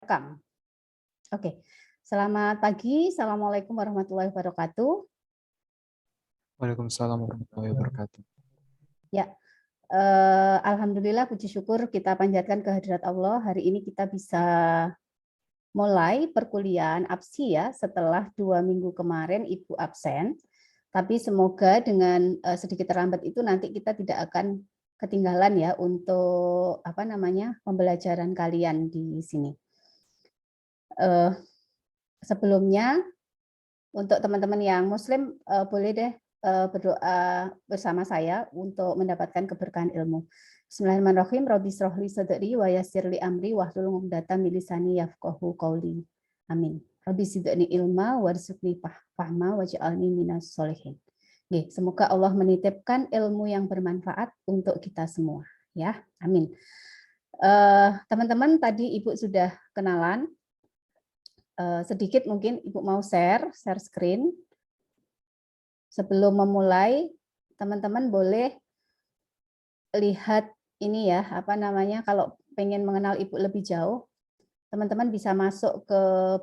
Kang. Oke, selamat pagi. Assalamualaikum warahmatullahi wabarakatuh. Waalaikumsalam warahmatullahi wabarakatuh. Ya, alhamdulillah puji syukur kita panjatkan kehadirat Allah. Hari ini kita bisa mulai perkuliahan APSI ya setelah 2 minggu kemarin Ibu absen. Tapi semoga dengan sedikit terlambat itu nanti kita tidak akan ketinggalan ya untuk pembelajaran kalian di sini. Sebelumnya untuk teman-teman yang Muslim boleh deh berdoa bersama saya untuk mendapatkan keberkahan ilmu. Bismillahirrahmanirrahim. Rabbi shrahli sadri wa yassirli amri wahlul 'uqdatam min lisani yafqahu qawli. Amin. Rabbi zidni ilma warzuqni fahma waj'alni minas sholihin. Semoga Allah menitipkan ilmu yang bermanfaat untuk kita semua ya. Amin. Teman-teman tadi Ibu sudah kenalan. Sedikit mungkin Ibu mau share screen. Sebelum memulai, teman-teman boleh lihat ini ya, kalau pengen mengenal Ibu lebih jauh, teman-teman bisa masuk ke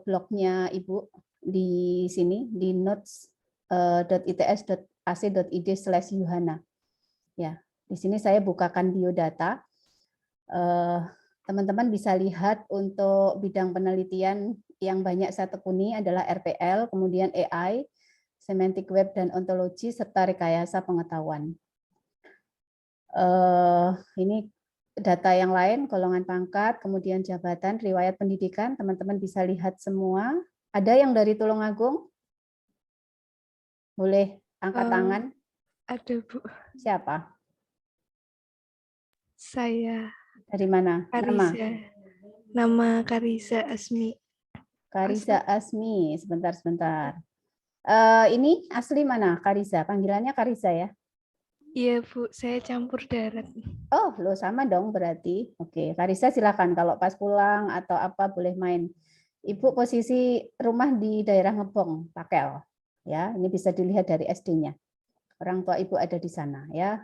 blognya Ibu di sini, di notes.its.ac.id/Yuhana. Ya, di sini saya bukakan biodata. Teman-teman bisa lihat untuk bidang penelitian yang banyak saya tekuni adalah RPL, kemudian AI, semantic web dan ontologi, serta rekayasa pengetahuan. Ini data yang lain, golongan pangkat, kemudian jabatan, riwayat pendidikan, teman-teman bisa lihat semua. Ada yang dari Tulungagung? Boleh angkat tangan? Ada, Bu. Siapa? Saya. Dari mana? Karisa. Nama Karisa Asmi. Karisa Asmi, sebentar. Ini asli mana? Karisa, panggilannya Karisa ya? Iya, Bu, saya campur darat. Oh, lo sama dong berarti. Oke, Karisa silakan kalau pas pulang atau apa boleh main. Ibu posisi rumah di daerah Ngebong, Pakel. Ya, ini bisa dilihat dari SD-nya. Orang tua Ibu ada di sana ya.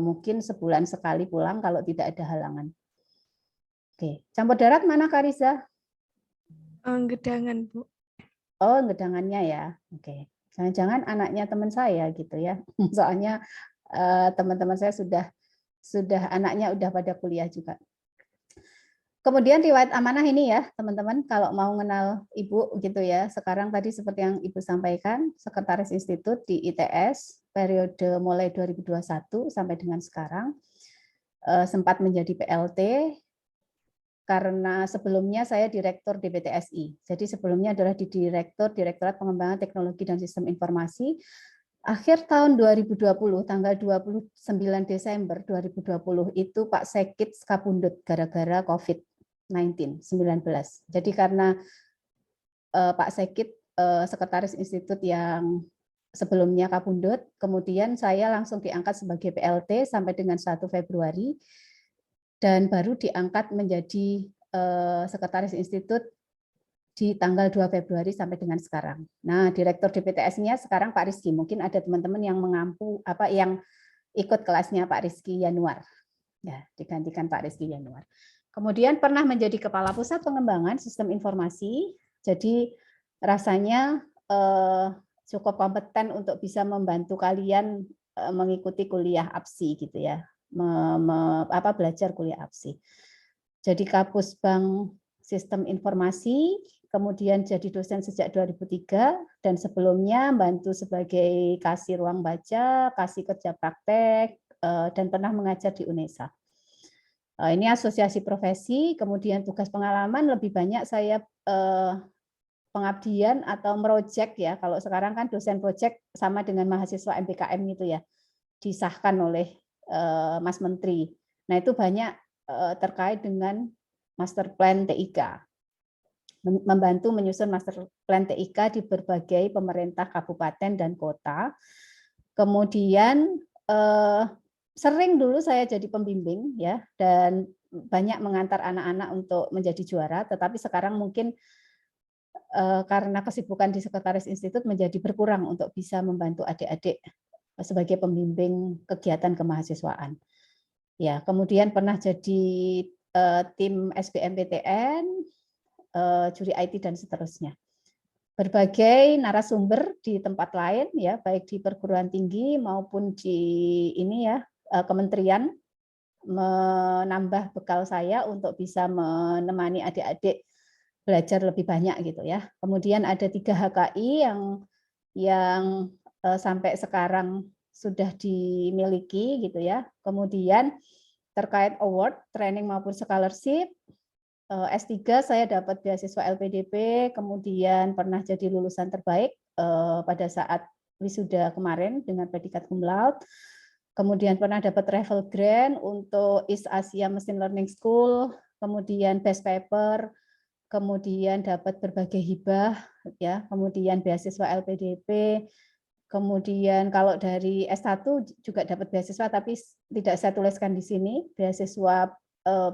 Mungkin sebulan sekali pulang kalau tidak ada halangan. Oke, campur darat mana Karisa? Gedangan, Bu. Oh, gedangannya ya. Oke. Jangan-jangan anaknya teman saya gitu ya. Soalnya teman-teman saya sudah anaknya udah pada kuliah juga. Kemudian riwayat amanah ini ya, teman-teman, kalau mau kenal Ibu gitu ya. Sekarang tadi seperti yang Ibu sampaikan, Sekretaris Institut di ITS periode mulai 2021 sampai dengan sekarang, sempat menjadi PLT karena sebelumnya saya Direktur DPTSI. Jadi sebelumnya adalah di Direktorat Pengembangan Teknologi dan Sistem Informasi. Akhir tahun 2020, tanggal 29 Desember 2020 itu Pak Sekit kabundut gara-gara COVID-19. Jadi karena Pak Sekit Sekretaris Institut yang sebelumnya kabundut, kemudian saya langsung diangkat sebagai PLT sampai dengan 1 Februari, dan baru diangkat menjadi Sekretaris Institut di tanggal 2 Februari sampai dengan sekarang. Nah, Direktur DPTS-nya sekarang Pak Rizky. Mungkin ada teman-teman yang yang ikut kelasnya Pak Rizky Yanuar. Ya, digantikan Pak Rizky Yanuar. Kemudian pernah menjadi Kepala Pusat Pengembangan Sistem Informasi. Jadi rasanya cukup kompeten untuk bisa membantu kalian mengikuti kuliah APSI gitu ya. Belajar kuliah APSI. Jadi Kapus Bank Sistem Informasi, kemudian jadi dosen sejak 2003, dan sebelumnya bantu sebagai kasih ruang baca, kasih kerja praktek, dan pernah mengajar di UNESA. Ini asosiasi profesi, kemudian tugas pengalaman lebih banyak saya pengabdian atau merojek ya. Kalau sekarang kan dosen projek sama dengan mahasiswa MPKM gitu ya, disahkan oleh Mas Menteri. Nah itu banyak terkait dengan Master Plan TIK. Membantu menyusun Master Plan TIK di berbagai pemerintah kabupaten dan kota. Kemudian sering dulu saya jadi pembimbing ya, dan banyak mengantar anak-anak untuk menjadi juara, tetapi sekarang mungkin karena kesibukan di Sekretaris Institut menjadi berkurang untuk bisa membantu adik-adik sebagai pembimbing kegiatan kemahasiswaan. Ya, kemudian pernah jadi tim SBMPTN, juri IT dan seterusnya. Berbagai narasumber di tempat lain ya, baik di perguruan tinggi maupun di ini ya, kementerian menambah bekal saya untuk bisa menemani adik-adik belajar lebih banyak gitu ya. Kemudian ada 3 HKI yang sampai sekarang sudah dimiliki gitu ya. Kemudian terkait award, training maupun scholarship, S3 saya dapat beasiswa LPDP, kemudian pernah jadi lulusan terbaik pada saat wisuda kemarin dengan predikat cum laude. Kemudian pernah dapat travel grant untuk East Asia Machine Learning School, kemudian best paper, kemudian dapat berbagai hibah ya, kemudian beasiswa LPDP, kemudian kalau dari S1 juga dapat beasiswa tapi tidak saya tuliskan di sini, beasiswa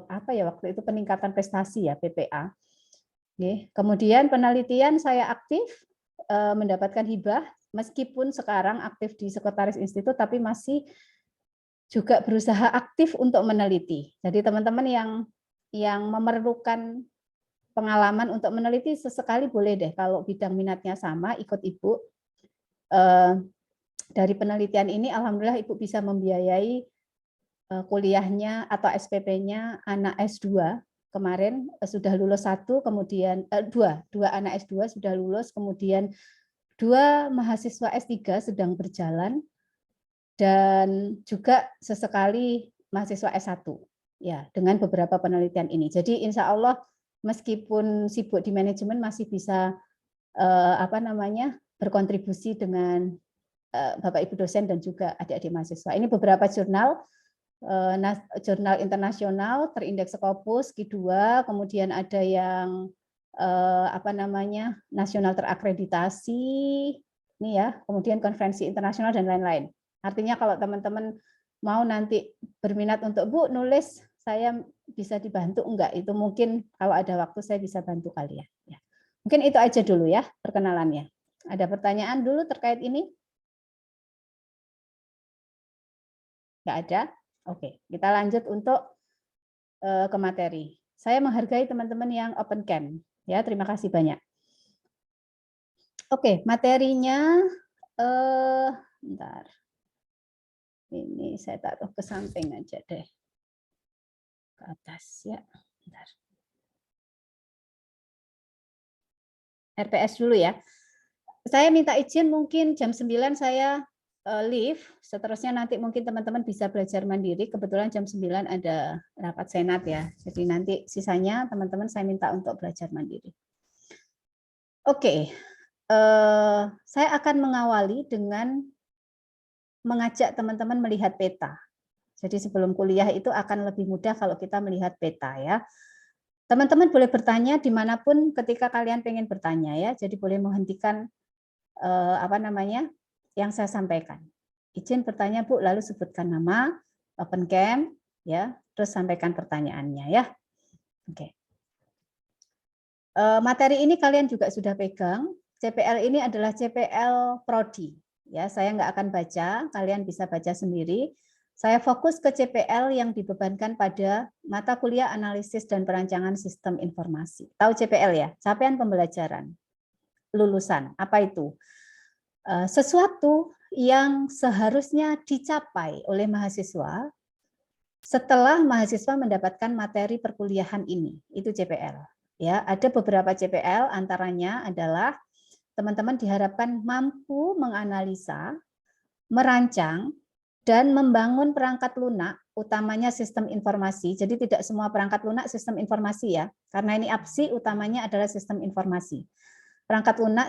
apa ya waktu itu peningkatan prestasi ya PPA. Oke. Kemudian penelitian saya aktif mendapatkan hibah meskipun sekarang aktif di sekretaris institut tapi masih juga berusaha aktif untuk meneliti. Jadi teman-teman yang memerlukan pengalaman untuk meneliti sesekali boleh deh kalau bidang minatnya sama ikut Ibu. Dari penelitian ini alhamdulillah Ibu bisa membiayai kuliahnya atau SPP-nya anak S2 kemarin sudah lulus 1, kemudian 2 anak S2 sudah lulus, kemudian 2 mahasiswa S3 sedang berjalan, dan juga sesekali mahasiswa S1 ya dengan beberapa penelitian ini. Jadi insya Allah meskipun sibuk di manajemen masih bisa berkontribusi dengan Bapak Ibu dosen dan juga adik-adik mahasiswa. Ini beberapa jurnal internasional terindeks Scopus Q2, kemudian ada yang nasional terakreditasi ini ya, kemudian konferensi internasional dan lain-lain. Artinya kalau teman-teman mau nanti berminat untuk Bu nulis, saya bisa dibantu enggak? Itu mungkin kalau ada waktu saya bisa bantu kalian. Ya. Mungkin itu aja dulu ya perkenalannya. Ada pertanyaan dulu terkait ini? Enggak ada? Oke, kita lanjut untuk ke materi. Saya menghargai teman-teman yang open cam. Ya, terima kasih banyak. Oke, materinya bentar. Ini saya taruh ke samping aja deh. Ke atas ya. Bentar. RPS dulu ya. Saya minta izin mungkin jam 9 saya leave, seterusnya nanti mungkin teman-teman bisa belajar mandiri. Kebetulan jam 9 ada rapat senat ya. Jadi nanti sisanya teman-teman saya minta untuk belajar mandiri. Oke. Saya akan mengawali dengan mengajak teman-teman melihat peta. Jadi sebelum kuliah itu akan lebih mudah kalau kita melihat peta ya. Teman-teman boleh bertanya dimanapun ketika kalian pengen bertanya ya. Jadi boleh menghentikan yang saya sampaikan. Izin bertanya Bu, lalu sebutkan nama, open cam, ya, terus sampaikan pertanyaannya ya. Oke. Materi ini kalian juga sudah pegang. CPL ini adalah CPL Prodi. Ya, saya nggak akan baca, kalian bisa baca sendiri. Saya fokus ke CPL yang dibebankan pada mata kuliah analisis dan perancangan sistem informasi. Tahu CPL ya? Capaian pembelajaran lulusan. Apa itu? Sesuatu yang seharusnya dicapai oleh mahasiswa setelah mahasiswa mendapatkan materi perkuliahan ini. Itu CPL. Ya, ada beberapa CPL, antaranya adalah teman-teman diharapkan mampu menganalisa, merancang, dan membangun perangkat lunak, utamanya sistem informasi. Jadi tidak semua perangkat lunak sistem informasi ya, karena ini APSI utamanya adalah sistem informasi. Perangkat lunak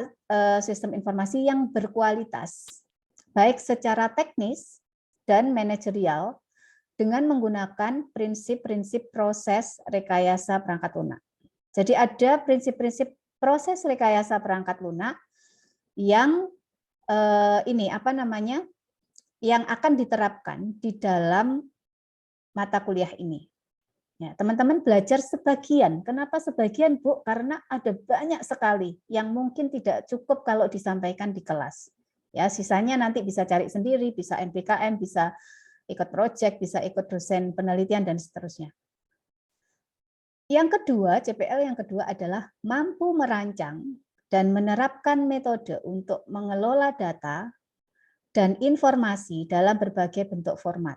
sistem informasi yang berkualitas, baik secara teknis dan manajerial, dengan menggunakan prinsip-prinsip proses rekayasa perangkat lunak. Jadi ada prinsip-prinsip proses rekayasa perangkat lunak yang yang akan diterapkan di dalam mata kuliah ini. Ya, teman-teman belajar sebagian. Kenapa sebagian, Bu? Karena ada banyak sekali yang mungkin tidak cukup kalau disampaikan di kelas. Ya, sisanya nanti bisa cari sendiri, bisa NPKM, bisa ikut proyek, bisa ikut dosen penelitian dan seterusnya. Yang kedua, CPL yang kedua adalah mampu merancang dan menerapkan metode untuk mengelola data dan informasi dalam berbagai bentuk format.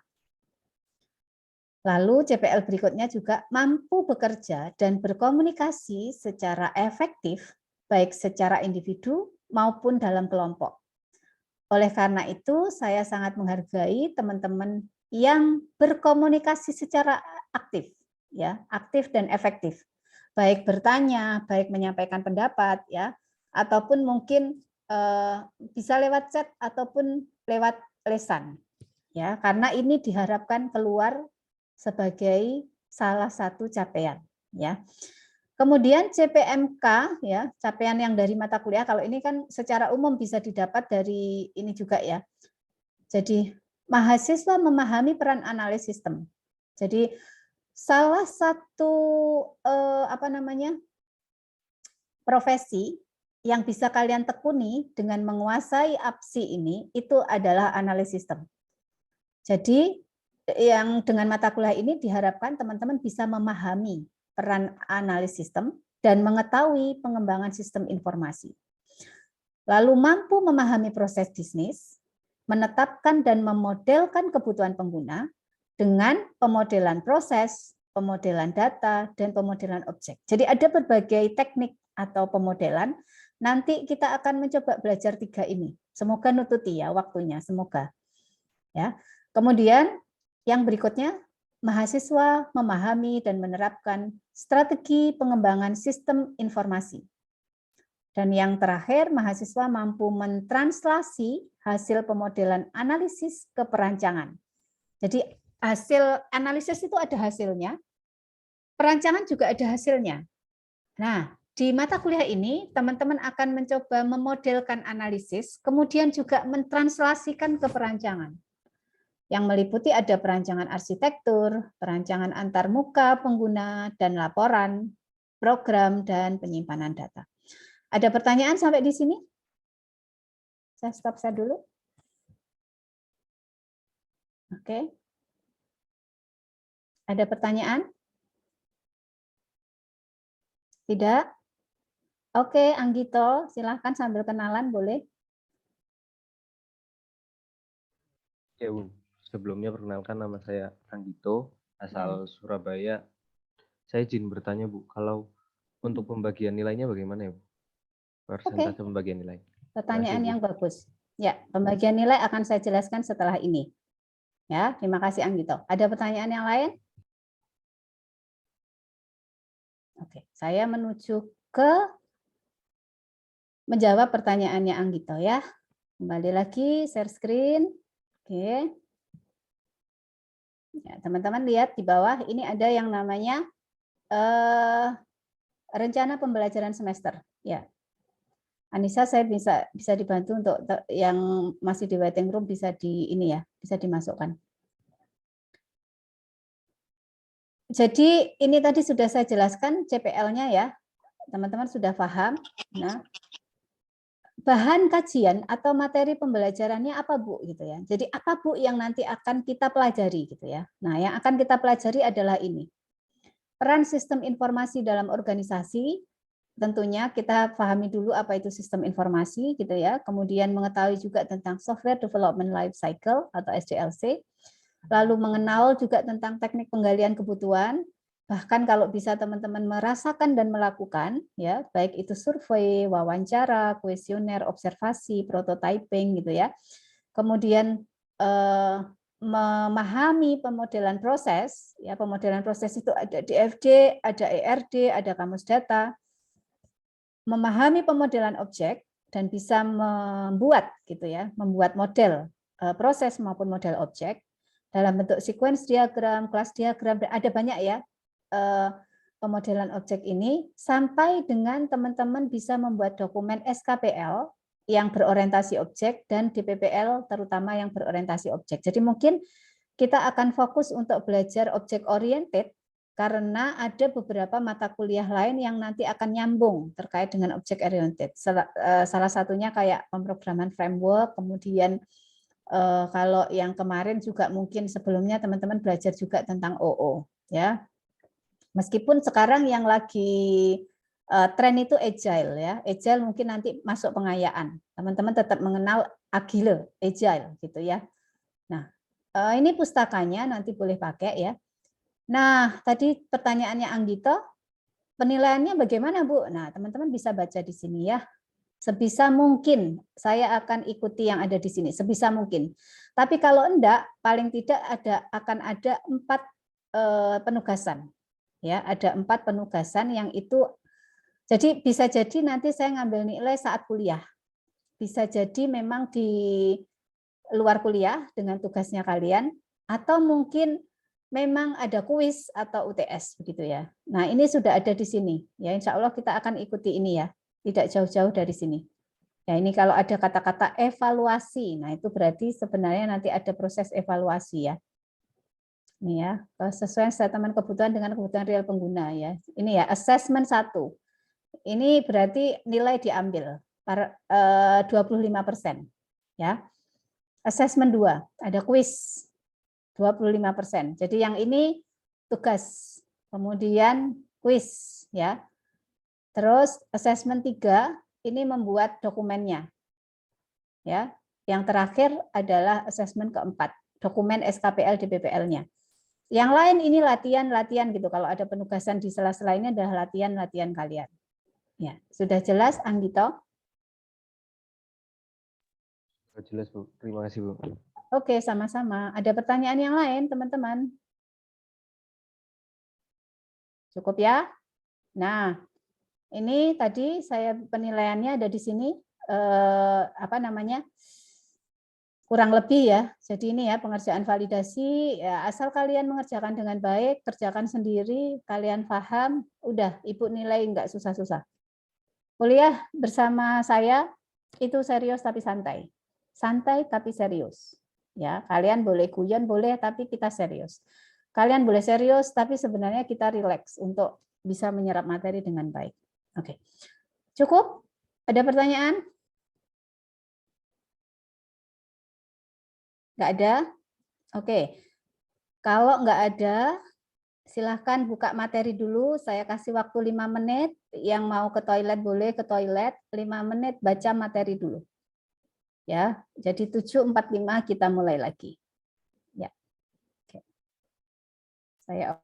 Lalu CPL berikutnya juga mampu bekerja dan berkomunikasi secara efektif, baik secara individu maupun dalam kelompok. Oleh karena itu, saya sangat menghargai teman-teman yang berkomunikasi secara aktif, ya, aktif dan efektif. Baik bertanya, baik menyampaikan pendapat, ya, ataupun mungkin bisa lewat chat ataupun lewat lesan, ya, karena ini diharapkan keluar sebagai salah satu capaian, ya. Kemudian CPMK, ya, capaian yang dari mata kuliah, kalau ini kan secara umum bisa didapat dari ini juga, ya. Jadi mahasiswa memahami peran analis sistem. Jadi salah satu profesi yang bisa kalian tekuni dengan menguasai APSI ini itu adalah analis sistem. Jadi yang dengan mata kuliah ini diharapkan teman-teman bisa memahami peran analis sistem dan mengetahui pengembangan sistem informasi. Lalu mampu memahami proses bisnis, menetapkan dan memodelkan kebutuhan pengguna dengan pemodelan proses, pemodelan data, dan pemodelan objek. Jadi ada berbagai teknik atau pemodelan. Nanti kita akan mencoba belajar 3 ini. Semoga nututi ya waktunya, semoga. Ya. Kemudian yang berikutnya, mahasiswa memahami dan menerapkan strategi pengembangan sistem informasi. Dan yang terakhir, mahasiswa mampu mentranslasi hasil pemodelan analisis ke perancangan. Jadi hasil analisis itu ada hasilnya, perancangan juga ada hasilnya. Nah, di mata kuliah ini, teman-teman akan mencoba memodelkan analisis, kemudian juga mentranslasikan ke perancangan. Yang meliputi ada perancangan arsitektur, perancangan antarmuka pengguna, dan laporan, program, dan penyimpanan data. Ada pertanyaan sampai di sini? Saya stop saya dulu. Oke. Ada pertanyaan? Tidak? Oke, Anggito, silahkan sambil kenalan, boleh? Ya, Bu. Sebelumnya perkenalkan nama saya Anggito, asal Surabaya. Saya izin bertanya, Bu, kalau untuk pembagian nilainya bagaimana ya, Bu? Persentase pembagian nilai. Pertanyaan yang bagus. Ya, pembagian nilai akan saya jelaskan setelah ini. Ya, terima kasih Anggito. Ada pertanyaan yang lain? Oke, saya menuju ke menjawab pertanyaannya Anggito ya. Kembali lagi share screen. Oke. Ya, teman-teman lihat di bawah ini ada yang namanya rencana pembelajaran semester. Ya, Anissa, saya bisa dibantu untuk yang masih di waiting room bisa bisa dimasukkan. Jadi ini tadi sudah saya jelaskan CPL-nya ya, teman-teman sudah paham. Nah, bahan kajian atau materi pembelajarannya apa Bu gitu ya. Jadi apa Bu yang nanti akan kita pelajari gitu ya. Nah, yang akan kita pelajari adalah ini. Peran sistem informasi dalam organisasi. Tentunya kita pahami dulu apa itu sistem informasi gitu ya. Kemudian mengetahui juga tentang Software Development Life Cycle atau SDLC. Lalu mengenal juga tentang teknik penggalian kebutuhan, bahkan kalau bisa teman-teman merasakan dan melakukan, ya baik itu survei, wawancara, kuesioner, observasi, prototyping gitu ya. Kemudian memahami pemodelan proses, ya pemodelan proses itu ada DFD, ada ERD, ada kamus data. Memahami pemodelan objek dan bisa membuat gitu ya, membuat model proses maupun model objek dalam bentuk sequence diagram, kelas diagram, ada banyak ya pemodelan objek ini, sampai dengan teman-teman bisa membuat dokumen SKPL yang berorientasi objek dan DPPL terutama yang berorientasi objek. Jadi mungkin kita akan fokus untuk belajar objek oriented karena ada beberapa mata kuliah lain yang nanti akan nyambung terkait dengan objek oriented. Salah satunya kayak pemrograman framework, kemudian kalau yang kemarin juga mungkin sebelumnya teman-teman belajar juga tentang OO ya. Meskipun sekarang yang lagi tren itu agile ya. Agile mungkin nanti masuk pengayaan. Teman-teman tetap mengenal agile, agile gitu ya. Nah, ini pustakanya nanti boleh pakai ya. Nah, tadi pertanyaannya Anggito, penilaiannya bagaimana, Bu? Nah, teman-teman bisa baca di sini ya. Sebisa mungkin saya akan ikuti yang ada di sini, sebisa mungkin. Tapi kalau enggak, paling tidak akan ada 4 penugasan. Ya, ada 4 penugasan yang itu jadi bisa jadi nanti saya ngambil nilai saat kuliah. Bisa jadi memang di luar kuliah dengan tugasnya kalian, atau mungkin memang ada kuis atau UTS begitu ya. Nah, ini sudah ada di sini. Ya, insya Allah kita akan ikuti ini ya. Tidak jauh-jauh dari sini. Ya, ini kalau ada kata-kata evaluasi, nah itu berarti sebenarnya nanti ada proses evaluasi ya. Ini ya, sesuai statement kebutuhan dengan kebutuhan real pengguna ya. Ini ya, assessment 1. Ini berarti nilai diambil 25%. Ya. Assessment 2, ada kuis 25%. Jadi yang ini tugas, kemudian kuis ya. Terus assessment 3 ini membuat dokumennya. Ya. Yang terakhir adalah assessment keempat, dokumen SKPL DPPL-nya. Yang lain ini latihan-latihan gitu. Kalau ada penugasan di sela-sela ini adalah latihan-latihan kalian. Ya, sudah jelas Anggito? Jelas, Bu. Terima kasih, Bu. Oke, sama-sama. Ada pertanyaan yang lain, teman-teman? Cukup ya? Nah, ini tadi saya penilaiannya ada di sini. Apa namanya? Kurang lebih ya. Jadi ini ya pengerjaan validasi. Ya, asal kalian mengerjakan dengan baik, kerjakan sendiri, kalian paham, udah Ibu nilai nggak susah-susah. Kuliah bersama saya itu serius tapi santai. Santai tapi serius. Ya, kalian boleh guyon boleh tapi kita serius. Kalian boleh serius tapi sebenarnya kita rileks untuk bisa menyerap materi dengan baik. Oke. Cukup? Ada pertanyaan? Nggak ada? Oke. Kalau nggak ada, silahkan buka materi dulu. Saya kasih waktu 5 menit. Yang mau ke toilet boleh ke toilet. 5 menit baca materi dulu. Ya, jadi 7.45 kita mulai lagi. Ya. Oke. Saya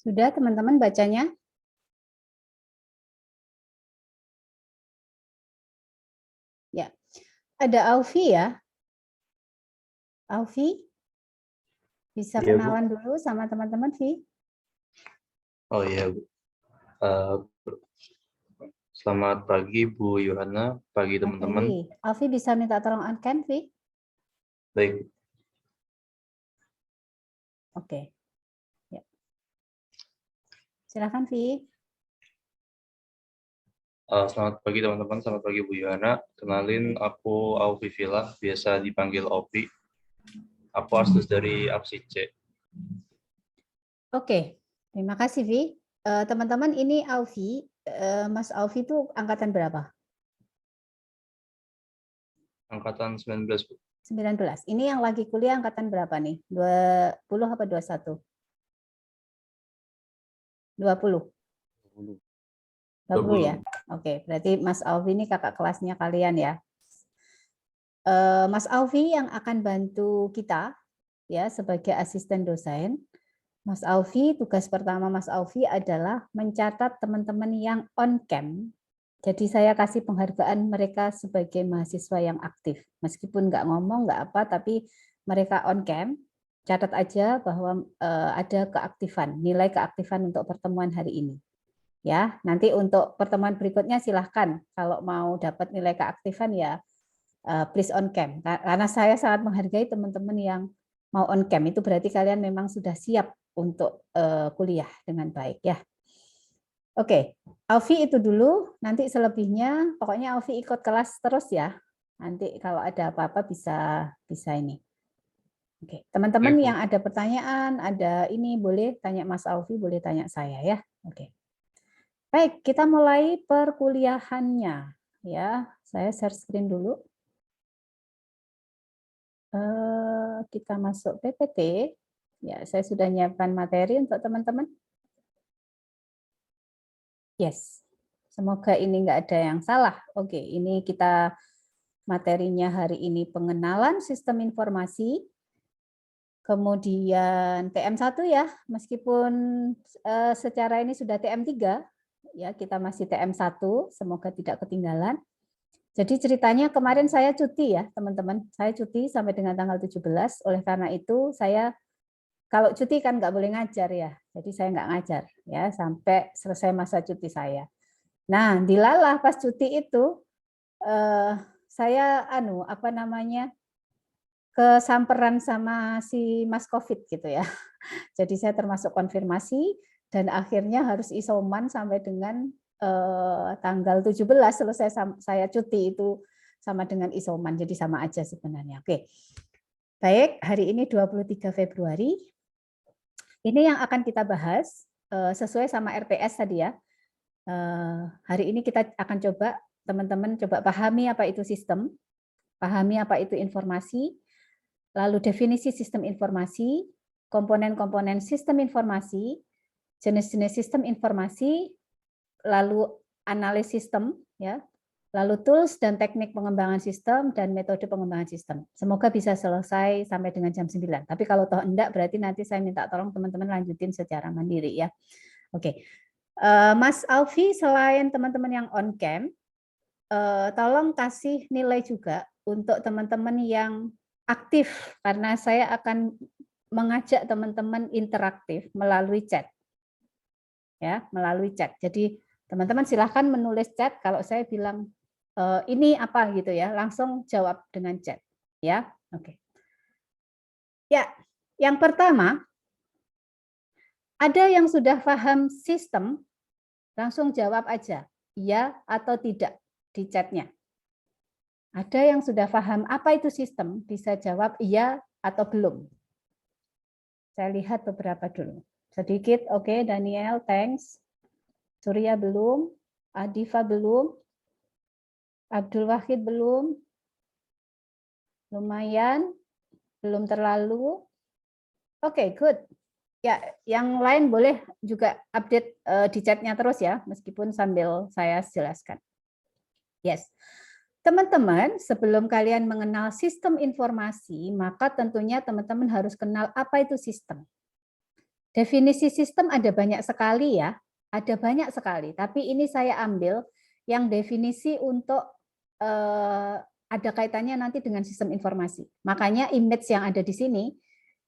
Sudah teman-teman bacanya? Ya. Ada Aufi ya? Aufi? Bisa Iya, Bu. kenalan dulu sama teman-teman, Vi? Oh iya, Bu. Eh, Selamat pagi, Bu Yohana. Pagi, teman-teman. Pagi. Aufi bisa minta tolong on-cam, Vi? Baik. Oke. Ya. Silakan, Vi. Selamat pagi, teman-teman. Selamat pagi, Bu Yohana. Kenalin, aku Aufi Villa, biasa dipanggil Opi. Aku asli dari APSI C. Oke. Terima kasih, Vi. Teman-teman, ini Aufi. Mas Aufi itu angkatan berapa? Angkatan 19, Bu. 19. Ini yang lagi kuliah angkatan berapa nih? 20 apa 21? 20. 20 ya? Oke, berarti Mas Aufi ini kakak kelasnya kalian ya. Mas Aufi yang akan bantu kita ya sebagai asisten dosen. Mas Aufi, tugas pertama Mas Aufi adalah mencatat teman-teman yang on cam. Jadi saya kasih penghargaan mereka sebagai mahasiswa yang aktif. Meskipun nggak ngomong, nggak apa, tapi mereka on cam. Catat aja bahwa ada keaktifan, nilai keaktifan untuk pertemuan hari ini. Ya, nanti untuk pertemuan berikutnya silahkan kalau mau dapat nilai keaktifan ya please on cam. Karena saya sangat menghargai teman-teman yang mau on cam, itu berarti kalian memang sudah siap untuk kuliah dengan baik ya. Oke, Alfi itu dulu, nanti selebihnya pokoknya Alfi ikut kelas terus ya. Nanti kalau ada apa-apa bisa ini. Oke, teman-teman yang ada pertanyaan, ada ini boleh tanya Mas Alfi, boleh tanya saya ya. Oke. Baik, kita mulai perkuliahannya ya. Saya share screen dulu. Kita masuk PPT. Ya, saya sudah menyiapkan materi untuk teman-teman. Yes. Semoga ini nggak ada yang salah. Oke, ini kita materinya hari ini pengenalan sistem informasi. Kemudian TM1 ya, meskipun secara ini sudah TM3, ya kita masih TM1, semoga tidak ketinggalan. Jadi ceritanya kemarin saya cuti ya, teman-teman. Saya cuti sampai dengan tanggal 17, oleh karena itu saya kalau cuti kan nggak boleh ngajar ya, jadi saya nggak ngajar ya sampai selesai masa cuti saya. Nah, dilalah pas cuti itu saya kesamperan sama si Mas Covid gitu ya. Jadi saya termasuk konfirmasi dan akhirnya harus isoman sampai dengan tanggal 17 selesai saya cuti itu sama dengan isoman, jadi sama aja sebenarnya. Oke. Baik, hari ini 23 Februari. Ini yang akan kita bahas sesuai sama RPS tadi ya. Hari ini kita akan coba teman-teman coba pahami apa itu sistem, pahami apa itu informasi, lalu definisi sistem informasi, komponen-komponen sistem informasi, jenis-jenis sistem informasi, lalu analisis sistem, ya, lalu tools dan teknik pengembangan sistem dan metode pengembangan sistem. Semoga bisa selesai sampai dengan jam 9. Tapi kalau toh enggak, berarti nanti saya minta tolong teman-teman lanjutin secara mandiri ya. Oke, Mas Alfi, selain teman-teman yang on cam, tolong kasih nilai juga untuk teman-teman yang aktif, karena saya akan mengajak teman-teman interaktif melalui chat. Ya, melalui chat. Jadi teman-teman silahkan menulis chat kalau saya bilang ini apa gitu ya, langsung jawab dengan chat. Ya, oke. Ya, yang pertama, ada yang sudah paham sistem, langsung jawab aja, iya atau tidak di chatnya. Ada yang sudah paham apa itu sistem, bisa jawab iya atau belum. Saya lihat beberapa dulu. Sedikit, oke, Daniel, thanks. Surya belum, Adifa belum, Abdul Wahid belum, lumayan, belum terlalu. Oke, good. Ya, yang lain boleh juga update di chatnya terus ya, meskipun sambil saya jelaskan. Yes. Teman-teman, sebelum kalian mengenal sistem informasi, maka tentunya teman-teman harus kenal apa itu sistem. Definisi sistem ada banyak sekali ya, ada banyak sekali. Tapi ini saya ambil yang definisi untuk ada kaitannya nanti dengan sistem informasi. Makanya image yang ada di sini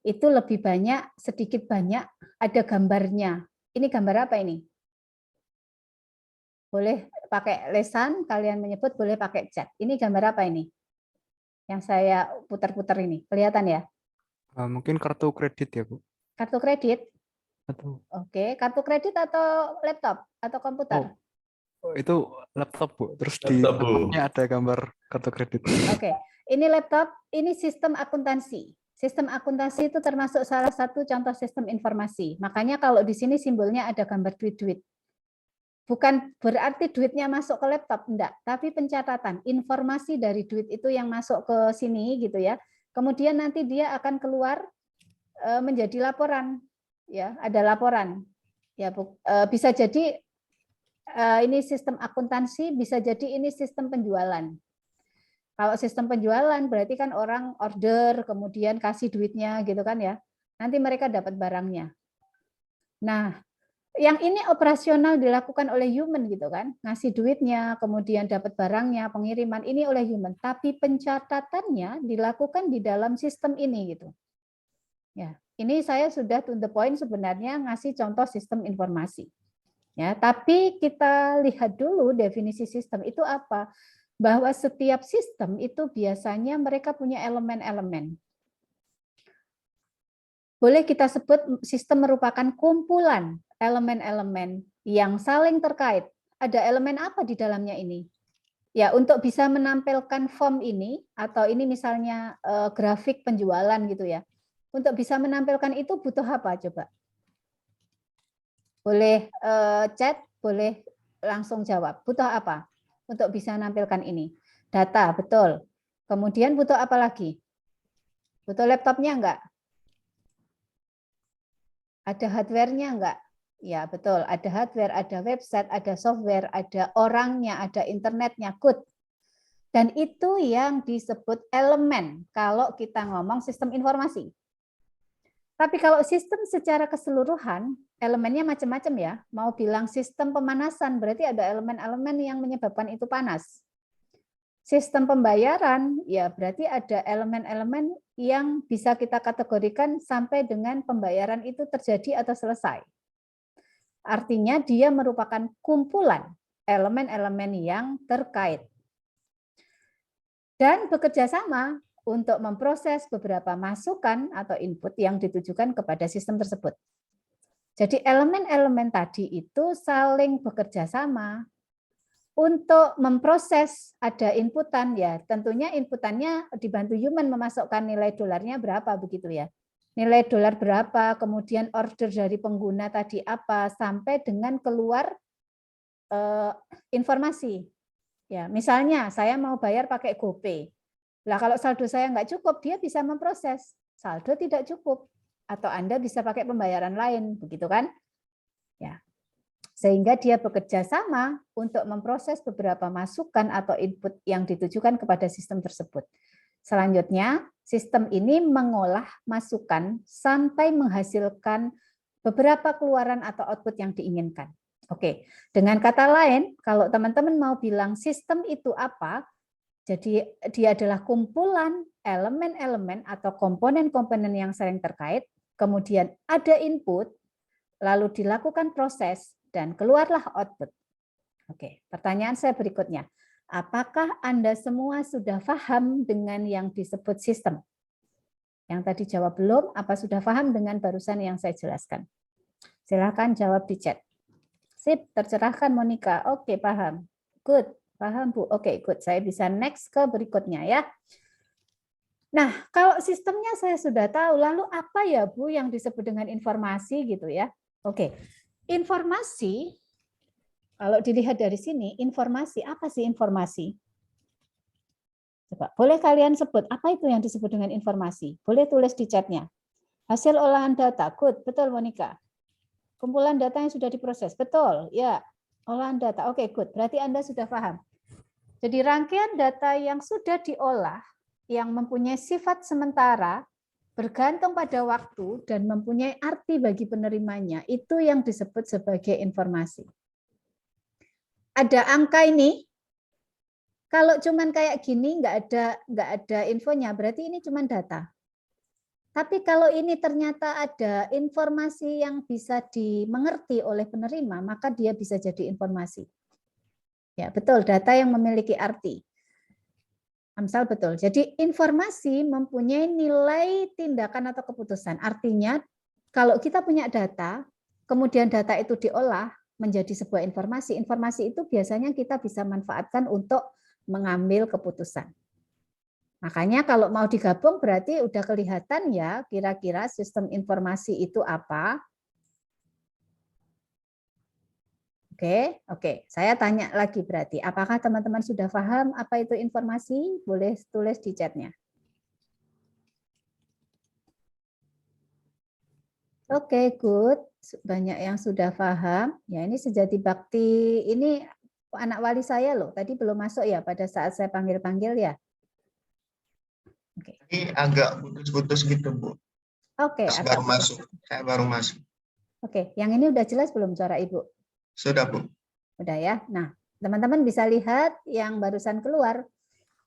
itu lebih banyak, sedikit banyak ada gambarnya. Ini gambar apa ini? Boleh pakai lesan, kalian menyebut, boleh pakai chat. Ini gambar apa ini? Yang saya putar-putar ini, kelihatan ya? Mungkin kartu kredit ya, Bu. Kartu kredit? Atau Oke, kartu kredit atau laptop atau komputer? itu laptop, Bu. Terus di Laptop, Bu. laptopnya ada gambar kartu kredit. Oke, ini laptop, ini sistem akuntansi. Sistem akuntansi itu termasuk salah satu contoh sistem informasi. Makanya kalau di sini simbolnya ada gambar duit-duit. Bukan berarti duitnya masuk ke laptop, enggak, tapi pencatatan informasi dari duit itu yang masuk ke sini gitu ya. Kemudian nanti dia akan keluar menjadi laporan, ya, ada laporan. Ya, bisa jadi ini sistem akuntansi, bisa jadi ini sistem penjualan. Kalau sistem penjualan berarti kan orang order, kemudian kasih duitnya gitu kan ya. Nanti mereka dapat barangnya. Nah, yang ini operasional dilakukan oleh human gitu kan, ngasih duitnya, kemudian dapat barangnya, pengiriman ini oleh human, tapi pencatatannya dilakukan di dalam sistem ini gitu. Ya, ini saya sudah to the point sebenarnya ngasih contoh sistem informasi. Ya, tapi kita lihat dulu definisi sistem itu apa? Bahwa setiap sistem itu biasanya mereka punya elemen-elemen. Boleh kita sebut sistem merupakan kumpulan elemen-elemen yang saling terkait. Ada elemen apa di dalamnya ini? Ya, untuk bisa menampilkan form ini, atau ini misalnya grafik penjualan gitu ya. Untuk bisa menampilkan itu butuh apa coba? Boleh chat, boleh langsung jawab. Butuh apa untuk bisa menampilkan ini? Data, betul. Kemudian butuh apa lagi? Butuh laptopnya enggak? Ada hardware-nya enggak? Ya, betul. Ada hardware, ada website, ada software, ada orangnya, ada internetnya. Good. Dan itu yang disebut elemen kalau kita ngomong sistem informasi. Tapi kalau sistem secara keseluruhan, elemennya macam-macam ya. Mau bilang sistem pemanasan, berarti ada elemen-elemen yang menyebabkan itu panas. Sistem pembayaran, ya berarti ada elemen-elemen yang bisa kita kategorikan sampai dengan pembayaran itu terjadi atau selesai. Artinya dia merupakan kumpulan elemen-elemen yang terkait. Dan bekerja sama untuk memproses beberapa masukan atau input yang ditujukan kepada sistem tersebut. Jadi elemen-elemen tadi itu saling bekerja sama untuk memproses, ada inputan ya, tentunya inputannya dibantu human memasukkan nilai dolarnya berapa begitu ya. Nilai dolar berapa, kemudian order dari pengguna tadi apa, sampai dengan keluar informasi. Ya, misalnya saya mau bayar pakai GoPay. Lah kalau saldo saya nggak cukup, dia bisa memproses. Saldo tidak cukup. Atau Anda bisa pakai pembayaran lain, begitu kan? Ya. Sehingga dia bekerja sama untuk memproses beberapa masukan atau input yang ditujukan kepada sistem tersebut. Selanjutnya, sistem ini mengolah masukan sampai menghasilkan beberapa keluaran atau output yang diinginkan. Oke, dengan kata lain, kalau teman-teman mau bilang sistem itu apa, jadi dia adalah kumpulan elemen-elemen atau komponen-komponen yang saling terkait, kemudian ada input, lalu dilakukan proses, dan keluarlah output. Oke, pertanyaan saya berikutnya. Apakah Anda semua sudah paham dengan yang disebut sistem? Yang tadi jawab belum, apa sudah paham dengan barusan yang saya jelaskan? Silakan jawab di chat. Sip, tercerahkan Monica. Oke, paham. Good, paham Bu. Oke, good. Saya bisa next ke berikutnya ya. Nah, kalau sistemnya saya sudah tahu, lalu apa ya Bu yang disebut dengan informasi gitu ya? Oke. Informasi, kalau dilihat dari sini, informasi, apa sih informasi? Coba, boleh kalian sebut, apa itu yang disebut dengan informasi? Boleh tulis di chatnya. Hasil olahan data, good, betul Monica. Kumpulan data yang sudah diproses, betul, ya. Olahan data, oke, good. Berarti Anda sudah paham. Jadi rangkaian data yang sudah diolah, yang mempunyai sifat sementara, bergantung pada waktu dan mempunyai arti bagi penerimanya, itu yang disebut sebagai informasi. Ada angka ini, kalau cuman kayak gini nggak ada infonya, berarti ini cuman data. Tapi kalau ini ternyata ada informasi yang bisa dimengerti oleh penerima, maka dia bisa jadi informasi. Ya, betul, data yang memiliki arti. Amsal betul. Jadi informasi mempunyai nilai tindakan atau keputusan. Artinya kalau kita punya data, kemudian data itu diolah menjadi sebuah informasi. Informasi itu biasanya kita bisa manfaatkan untuk mengambil keputusan. Makanya kalau mau digabung berarti udah kelihatan ya kira-kira sistem informasi itu apa. Oke. Saya tanya lagi berarti, apakah teman-teman sudah paham apa itu informasi? Boleh tulis di chatnya. Oke, good. Banyak yang sudah paham. Ya, ini Sejati Bakti. Ini anak wali saya loh. Tadi belum masuk ya pada saat saya panggil-panggil ya. Oke. Ini agak putus-putus gitu, Bu. Oke. Baru masuk. Saya baru masuk. Oke, yang ini udah jelas belum suara Ibu? Sudah, Bu. Udah ya. Nah, teman-teman bisa lihat yang barusan keluar.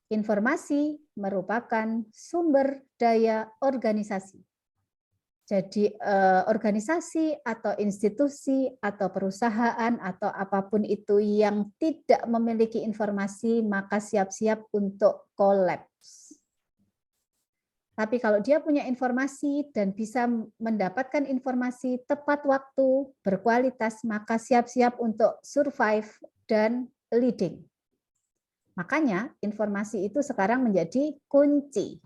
Informasi merupakan sumber daya organisasi. Jadi organisasi atau institusi atau perusahaan atau apapun itu yang tidak memiliki informasi maka siap-siap untuk kolaps. Tapi kalau dia punya informasi dan bisa mendapatkan informasi tepat waktu, berkualitas, maka siap-siap untuk survive dan leading. Makanya informasi itu sekarang menjadi kunci.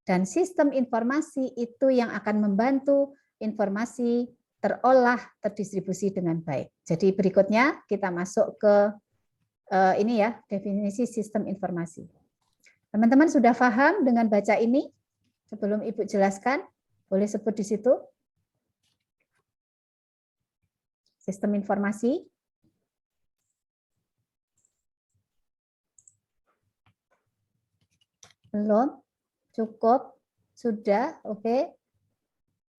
Dan sistem informasi itu yang akan membantu informasi terolah, terdistribusi dengan baik. Jadi berikutnya kita masuk ke ini ya, definisi sistem informasi. Teman-teman sudah paham dengan baca ini? Sebelum Ibu jelaskan, boleh sebut di situ. Sistem informasi. Belum? Cukup? Sudah? Oke.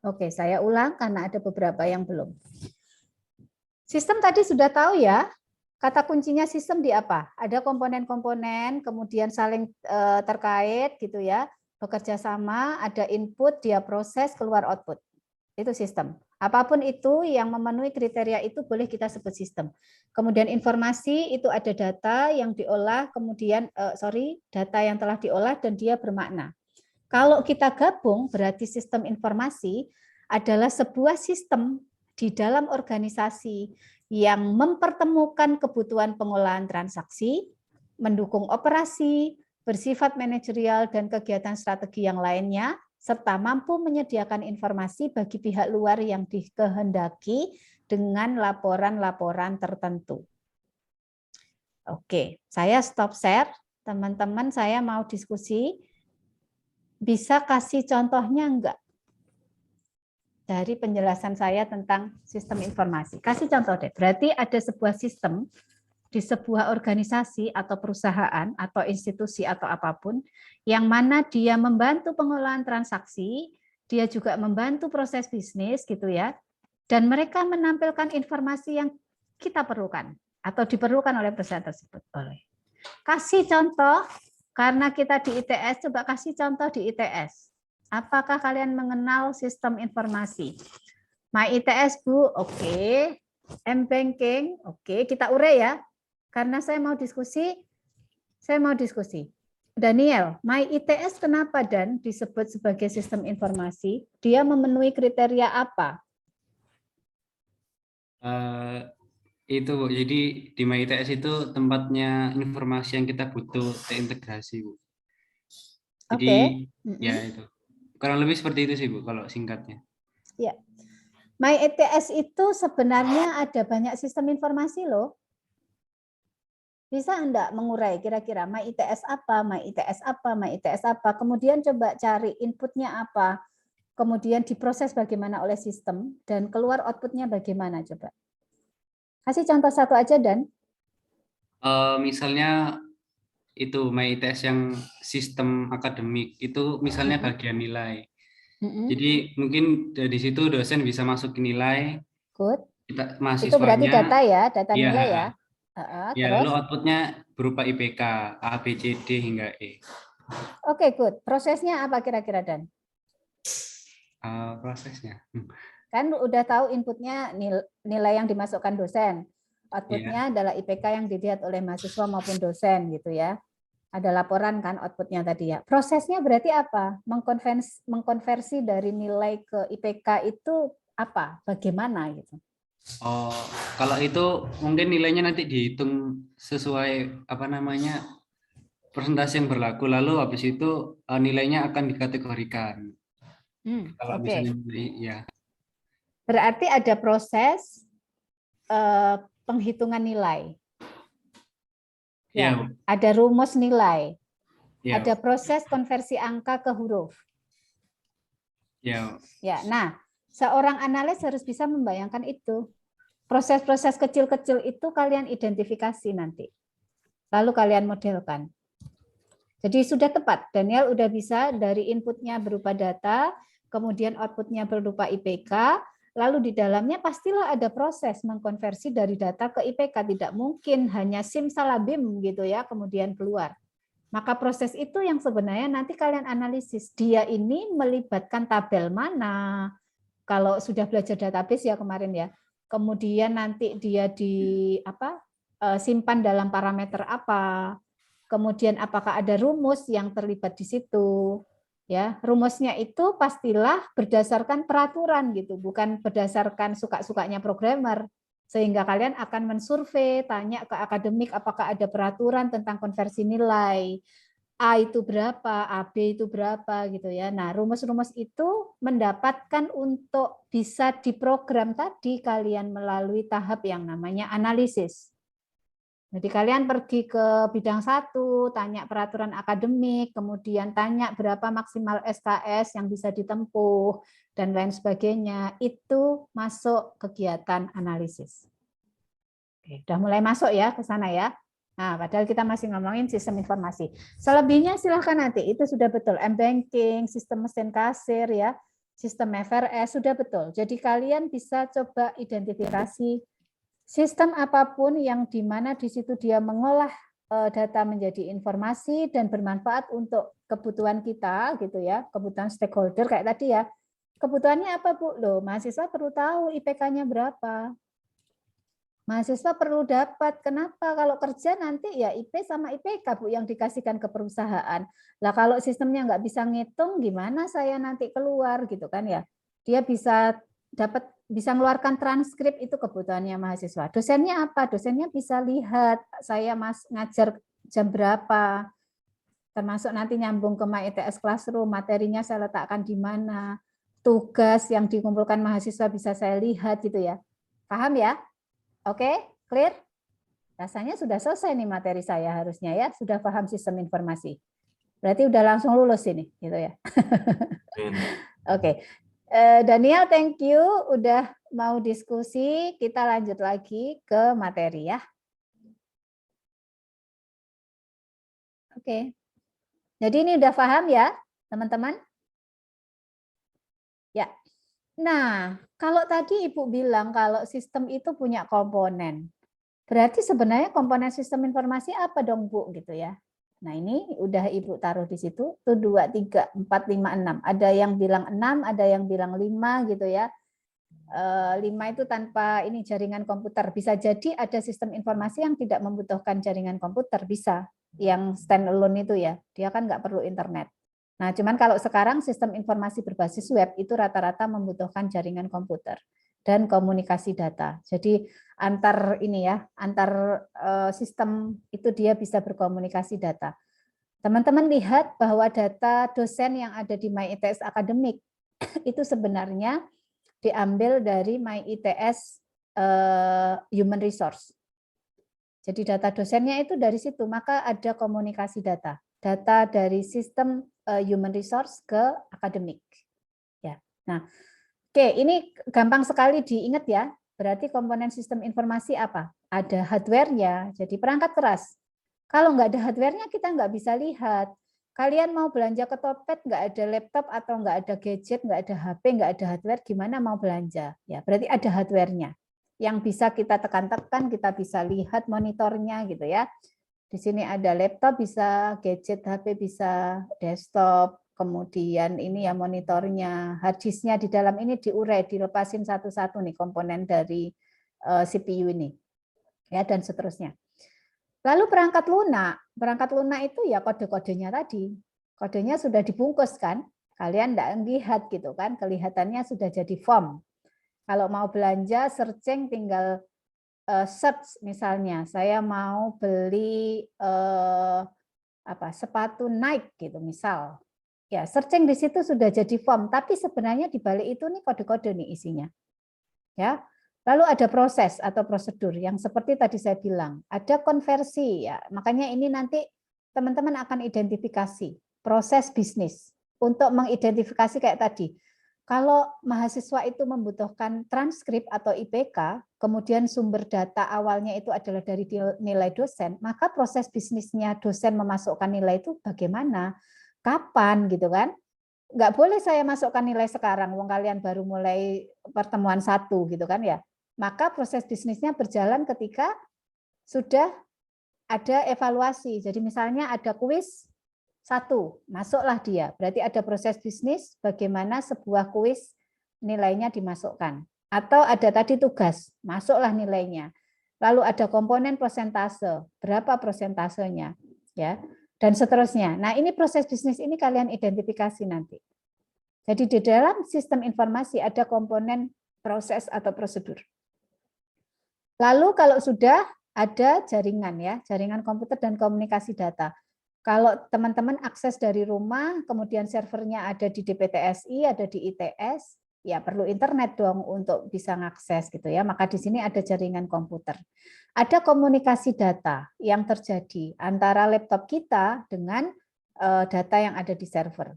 Oke, saya ulang karena ada beberapa yang belum. Sistem tadi sudah tahu ya, kata kuncinya sistem di apa? Ada komponen-komponen, kemudian saling terkait gitu ya, bekerja sama, ada input, dia proses, keluar output. Itu sistem. Apapun itu yang memenuhi kriteria itu boleh kita sebut sistem. Kemudian informasi itu ada data yang diolah, kemudian data yang telah diolah dan dia bermakna. Kalau kita gabung berarti sistem informasi adalah sebuah sistem di dalam organisasi yang mempertemukan kebutuhan pengolahan transaksi, mendukung operasi, bersifat manajerial dan kegiatan strategi yang lainnya, serta mampu menyediakan informasi bagi pihak luar yang dikehendaki dengan laporan-laporan tertentu. Oke, saya stop share. Teman-teman, saya mau diskusi. Bisa kasih contohnya enggak? Dari penjelasan saya tentang sistem informasi. Kasih contoh deh. Berarti ada sebuah sistem di sebuah organisasi atau perusahaan atau institusi atau apapun yang mana dia membantu pengolahan transaksi, dia juga membantu proses bisnis gitu ya. Dan mereka menampilkan informasi yang kita perlukan atau diperlukan oleh perusahaan tersebut. Kasih contoh karena kita di ITS, coba kasih contoh di ITS. Apakah kalian mengenal sistem informasi? My ITS, Bu, oke. M-Banking, oke. Kita urei ya. Karena saya mau diskusi. Daniel, My ITS kenapa Dan disebut sebagai sistem informasi? Dia memenuhi kriteria apa? Itu Bu, jadi di My ITS itu tempatnya informasi yang kita butuh terintegrasi Bu. Jadi ya itu. Kurang lebih seperti itu sih Bu kalau singkatnya. Ya. My ITS itu sebenarnya ada banyak sistem informasi loh. Bisa enggak mengurai kira-kira My ITS apa, My ITS apa, My ITS apa. Kemudian coba cari inputnya apa. Kemudian diproses bagaimana oleh sistem dan keluar outputnya bagaimana coba. Kasih contoh satu aja Dan. Misalnya itu My ITS yang sistem akademik itu misalnya bagian nilai. Jadi mungkin dari situ dosen bisa masukin nilai, Good. kita Itu berarti mahasiswanya, data ya, data iya, nilai ya. ya, Terus, lalu outputnya berupa IPK A, B, C, D hingga E. oke, good. Prosesnya apa kira-kira, Dan? Prosesnya. Kan udah tahu inputnya nilai yang dimasukkan dosen. Outputnya Iya. adalah IPK yang dilihat oleh mahasiswa maupun dosen gitu ya. Ada laporan kan outputnya tadi ya. Prosesnya berarti apa? Mengkonversi dari nilai ke IPK itu apa? Bagaimana gitu? Oh, kalau itu mungkin nilainya nanti dihitung sesuai apa namanya persentase yang berlaku. Lalu habis itu nilainya akan dikategorikan. Kalau Oke. misalnya ya. Berarti ada proses penghitungan nilai. Iya, Ya, Bu. ada rumus nilai. Iya, Ada Bu. proses konversi angka ke huruf. Iya, Bu. Ya, nah, seorang analis harus bisa membayangkan itu. Proses-proses kecil-kecil itu kalian identifikasi nanti. Lalu kalian modelkan. Jadi sudah tepat, Daniel udah bisa dari inputnya berupa data, kemudian outputnya berupa IPK, lalu di dalamnya pastilah ada proses mengkonversi dari data ke IPK. Tidak mungkin hanya simsalabim gitu ya, kemudian keluar. Maka proses itu yang sebenarnya nanti kalian analisis. Dia ini melibatkan tabel mana, kalau sudah belajar database ya kemarin ya. Kemudian nanti dia simpan dalam parameter apa. Kemudian apakah ada rumus yang terlibat di situ? Ya, rumusnya itu pastilah berdasarkan peraturan gitu, bukan berdasarkan suka-sukanya programmer. Sehingga kalian akan mensurvei, tanya ke akademik apakah ada peraturan tentang konversi nilai. A itu berapa, AB itu berapa gitu ya. Nah, rumus-rumus itu mendapatkan untuk bisa diprogram tadi kalian melalui tahap yang namanya analisis. Jadi kalian pergi ke bidang 1, tanya peraturan akademik, kemudian tanya berapa maksimal SKS yang bisa ditempuh, dan lain sebagainya. Itu masuk kegiatan analisis. Oke, udah mulai masuk ya ke sana ya. Nah, padahal kita masih ngomongin sistem informasi. Selebihnya silahkan nanti, itu sudah betul. M-Banking, sistem mesin kasir, ya, sistem FRS, sudah betul. Jadi kalian bisa coba identifikasi sistem apapun yang di mana di situ dia mengolah data menjadi informasi dan bermanfaat untuk kebutuhan kita, gitu ya, kebutuhan stakeholder kayak tadi ya. Kebutuhannya apa, Bu? Loh, mahasiswa perlu tahu IPK-nya berapa. Mahasiswa perlu dapat, kenapa? Kalau kerja nanti ya IP sama IPK Bu yang dikasihkan ke perusahaan. Lah kalau sistemnya nggak bisa ngitung, gimana saya nanti keluar gitu kan ya? Dia bisa mengeluarkan transkrip, itu kebutuhannya mahasiswa. Dosennya apa? Dosennya bisa lihat saya ngajar jam berapa, termasuk nanti nyambung ke MyITS Classroom, materinya saya letakkan di mana, tugas yang dikumpulkan mahasiswa bisa saya lihat gitu ya. Paham ya? Oke, clear? Rasanya sudah selesai nih materi saya harusnya ya, sudah paham sistem informasi. Berarti udah langsung lulus ini, gitu ya. Oke, Daniel, thank you udah mau diskusi. Kita lanjut lagi ke materi ya. Oke, jadi ini udah paham ya, teman-teman? Ya. Nah, kalau tadi Ibu bilang kalau sistem itu punya komponen, berarti sebenarnya komponen sistem informasi apa dong, Bu, gitu ya. Nah, ini udah Ibu taruh di situ, tuh 2, 3, 4, 5, 6. Ada yang bilang 6, ada yang bilang 5 gitu ya. 5 itu tanpa ini jaringan komputer. Bisa jadi ada sistem informasi yang tidak membutuhkan jaringan komputer, bisa. Yang standalone itu ya, dia kan nggak perlu internet. Nah, cuman kalau sekarang sistem informasi berbasis web itu rata-rata membutuhkan jaringan komputer dan komunikasi data. Jadi antar sistem itu dia bisa berkomunikasi data. Teman-teman lihat bahwa data dosen yang ada di MyITS Akademik itu sebenarnya diambil dari MyITS Human Resource. Jadi data dosennya itu dari situ, maka ada komunikasi data dari sistem human resource ke akademik. Ya. Nah, oke, ini gampang sekali diingat ya. Berarti komponen sistem informasi apa? Ada hardware-nya, jadi perangkat keras. Kalau nggak ada hardware-nya kita nggak bisa lihat. Kalian mau belanja ke Topet, nggak ada laptop atau nggak ada gadget, nggak ada HP, nggak ada hardware, gimana mau belanja? Ya, berarti ada hardware-nya yang bisa kita tekan-tekan, kita bisa lihat monitornya gitu ya. Di sini ada laptop, bisa gadget, HP, bisa desktop, kemudian ini ya monitornya, hard disk-nya di dalam ini diurai, dilepasin satu-satu nih komponen dari CPU ini, ya dan seterusnya. Lalu perangkat lunak itu ya kode-kodenya tadi. Kodenya sudah dibungkus kan? Kalian tidak lihat gitu kan? Kelihatannya sudah jadi form. Kalau mau belanja searching tinggal search misalnya. Saya mau beli sepatu Nike gitu misal. Ya, searching di situ sudah jadi form, tapi sebenarnya di balik itu nih kode-kode nih isinya. Ya. Lalu ada proses atau prosedur yang seperti tadi saya bilang, ada konversi ya. Makanya ini nanti teman-teman akan identifikasi proses bisnis untuk mengidentifikasi kayak tadi. Kalau mahasiswa itu membutuhkan transkrip atau IPK, kemudian sumber data awalnya itu adalah dari nilai dosen, maka proses bisnisnya dosen memasukkan nilai itu bagaimana, kapan gitu kan? Nggak boleh saya masukkan nilai sekarang, wong kalian baru mulai pertemuan 1 gitu kan ya. Maka proses bisnisnya berjalan ketika sudah ada evaluasi. Jadi misalnya ada kuis 1, masuklah dia. Berarti ada proses bisnis bagaimana sebuah kuis nilainya dimasukkan. Atau ada tadi tugas, masuklah nilainya. Lalu ada komponen persentase, berapa persentasenya, ya, dan seterusnya. Nah, ini proses bisnis ini kalian identifikasi nanti. Jadi di dalam sistem informasi ada komponen proses atau prosedur. Lalu kalau sudah ada jaringan ya, jaringan komputer dan komunikasi data. Kalau teman-teman akses dari rumah, kemudian servernya ada di DPTSI, ada di ITS, ya perlu internet dong untuk bisa mengakses gitu ya. Maka di sini ada jaringan komputer. Ada komunikasi data yang terjadi antara laptop kita dengan data yang ada di server.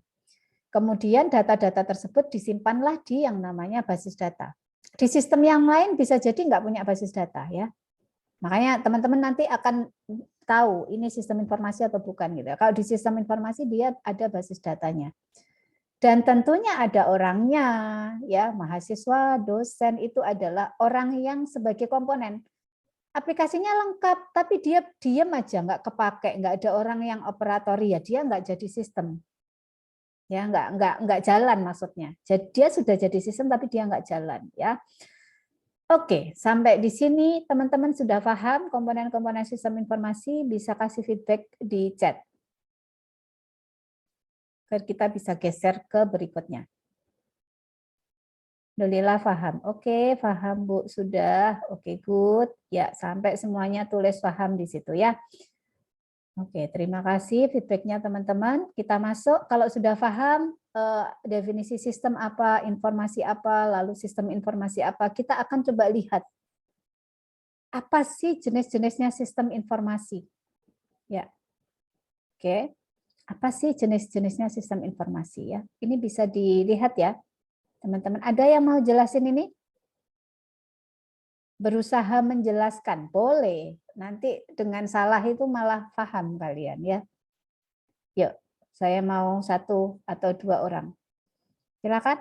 Kemudian data-data tersebut disimpanlah di yang namanya basis data. Di sistem yang lain bisa jadi nggak punya basis data ya. Makanya teman-teman nanti akan tahu ini sistem informasi atau bukan gitu. Kalau di sistem informasi dia ada basis datanya. Dan tentunya ada orangnya ya, mahasiswa, dosen itu adalah orang yang sebagai komponen. Aplikasinya lengkap tapi dia diam aja nggak kepake, nggak ada orang yang operatori ya, dia nggak jadi sistem. Ya, nggak jalan maksudnya. Jadi dia sudah jadi sistem tapi dia nggak jalan ya. Oke, sampai di sini teman-teman sudah paham komponen-komponen sistem informasi, bisa kasih feedback di chat. Biar kita bisa geser ke berikutnya. Alhamdulillah paham. Oke, paham Bu, sudah. Oke, good. Ya, sampai semuanya tulis paham di situ ya. Oke, terima kasih feedbacknya teman-teman. Kita masuk, kalau sudah paham definisi sistem apa, informasi apa, lalu sistem informasi apa, kita akan coba lihat apa sih jenis-jenisnya sistem informasi. Ya, oke. Apa sih jenis-jenisnya sistem informasi ya? Ini bisa dilihat ya, teman-teman. Ada yang mau jelasin ini? Berusaha menjelaskan, boleh. Nanti dengan salah itu malah paham kalian ya. Yuk, saya mau 1 atau 2 orang. Silakan.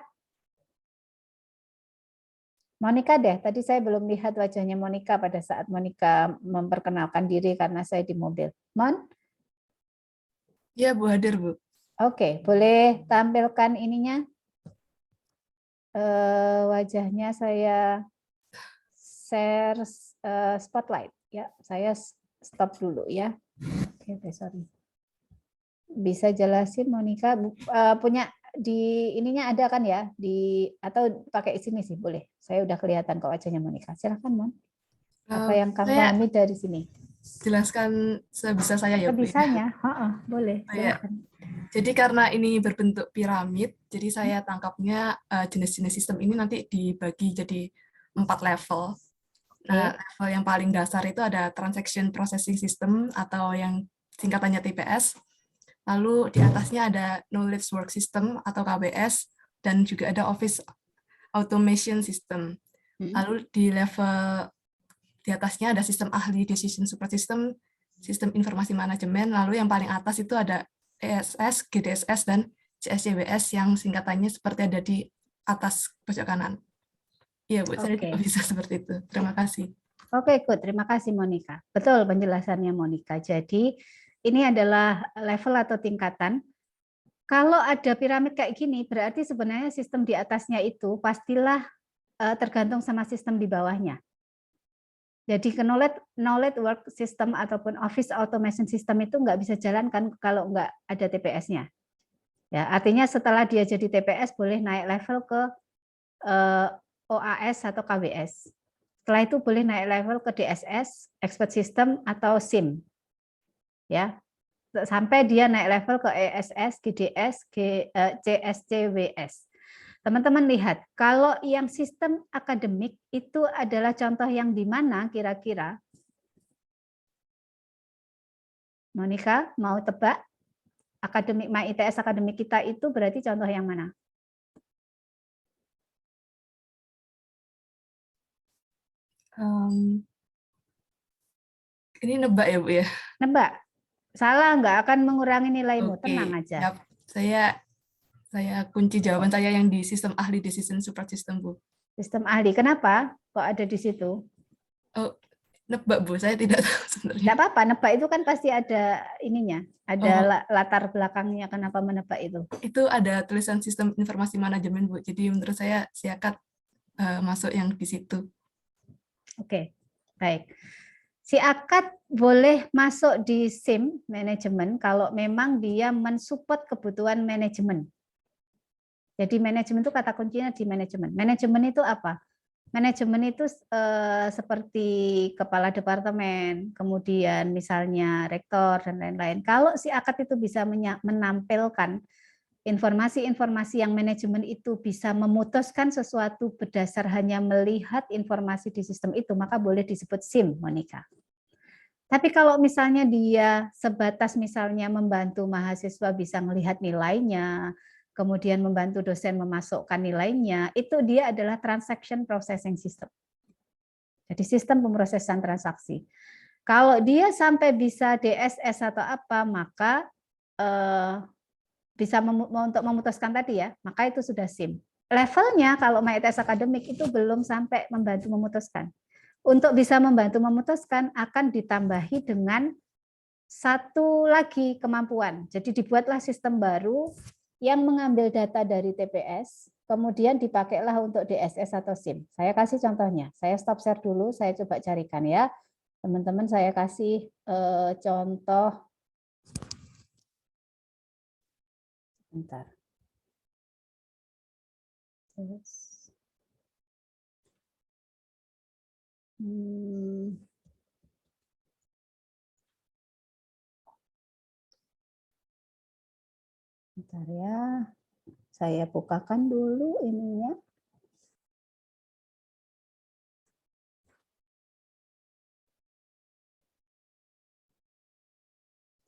Monica deh, tadi saya belum lihat wajahnya Monica pada saat Monica memperkenalkan diri karena saya di mobil. Mon? Ya, Bu, hadir, Bu. Oke, boleh tampilkan ininya. Wajahnya saya share spotlight ya, saya stop dulu ya. Oke, sorry. Bisa jelasin Monica punya di ininya ada kan ya, di atau pakai sini sih boleh. Saya udah kelihatan kok wajahnya Monica. Silakan Mon. Apa yang kamu pahami dari sini? Jelaskan sebisa saya ya, Bu. Sebisanya, boleh. Silakan. Jadi karena ini berbentuk piramid, jadi saya tangkapnya jenis-jenis sistem ini nanti dibagi jadi 4 level. Nah, level yang paling dasar itu ada Transaction Processing System atau yang singkatannya TPS. Lalu di atasnya ada Knowledge Work System atau KWS, dan juga ada Office Automation System. Lalu di level di atasnya ada sistem ahli Decision Support System, sistem informasi manajemen, lalu yang paling atas itu ada ESS, GDSS, dan CSCWS yang singkatannya seperti ada di atas pojok kanan. Iya, Bu, saya Oke. juga bisa seperti itu. Terima kasih. Oke, good. Terima kasih Monica. Betul penjelasannya Monica. Jadi ini adalah level atau tingkatan. Kalau ada piramid kayak gini, berarti sebenarnya sistem di atasnya itu pastilah tergantung sama sistem di bawahnya. Jadi knowledge work system ataupun office automation system itu nggak bisa jalankan kalau nggak ada TPS-nya. Ya, artinya setelah dia jadi TPS boleh naik level ke OAS atau KWS. Setelah itu boleh naik level ke DSS, expert system atau SIM. Ya. Sampai dia naik level ke ESS, GDS, CSCWS. Teman-teman lihat, kalau yang sistem akademik itu adalah contoh yang di mana kira-kira? Monica, mau tebak? Akademik MyITS akademik kita itu berarti contoh yang mana? Ini nebak ya, Bu ya? Nebak. Salah, nggak akan mengurangi nilaimu, Oke, tenang aja. siap. Saya kunci jawaban saya yang di sistem ahli decision support system, Bu. Sistem ahli, kenapa kok ada di situ? Oh, nebak, Bu, saya tidak tahu sebenarnya. Nggak apa-apa, nebak itu kan pasti ada ininya, ada latar belakangnya kenapa menebak itu. Itu ada tulisan sistem informasi manajemen, Bu. Jadi menurut saya siakat masuk yang di situ. Oke, baik. Si akad boleh masuk di SIM manajemen kalau memang dia mensupport kebutuhan manajemen. Jadi manajemen itu kata kuncinya di manajemen. Manajemen itu apa? Manajemen itu seperti kepala departemen, kemudian misalnya rektor dan lain-lain. Kalau si akad itu bisa menampilkan informasi-informasi yang manajemen itu bisa memutuskan sesuatu berdasar hanya melihat informasi di sistem itu, maka boleh disebut SIM, Monica. Tapi kalau misalnya dia sebatas misalnya membantu mahasiswa bisa melihat nilainya, kemudian membantu dosen memasukkan nilainya, itu dia adalah transaction processing system. Jadi sistem pemrosesan transaksi. Kalau dia sampai bisa DSS atau apa, maka bisa untuk memutuskan tadi ya, maka itu sudah SIM. Levelnya kalau MyITS akademik itu belum sampai membantu memutuskan. Untuk bisa membantu memutuskan akan ditambahi dengan satu lagi kemampuan. Jadi dibuatlah sistem baru yang mengambil data dari TPS, kemudian dipakailah untuk DSS atau SIM. Saya kasih contohnya. Saya stop share dulu, saya coba carikan ya. Teman-teman saya kasih contoh. Bentar. Bentar ya, saya bukakan dulu ininya.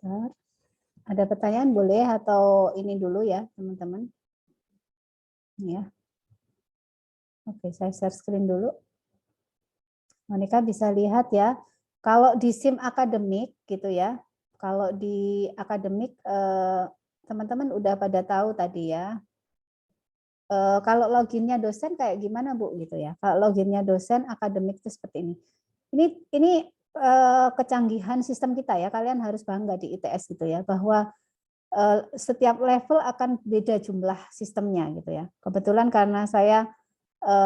Bentar. Ada pertanyaan boleh atau ini dulu ya teman-teman. Ya. Oke, saya share screen dulu. Monica bisa lihat ya. Kalau di SIM akademik gitu ya. Kalau di akademik teman-teman udah pada tahu tadi ya. Kalau loginnya dosen kayak gimana Bu gitu ya. Kalau loginnya dosen akademik itu seperti ini. Ini kecanggihan sistem kita ya. Kalian harus bangga di ITS gitu ya bahwa setiap level akan beda jumlah sistemnya gitu ya. Kebetulan karena saya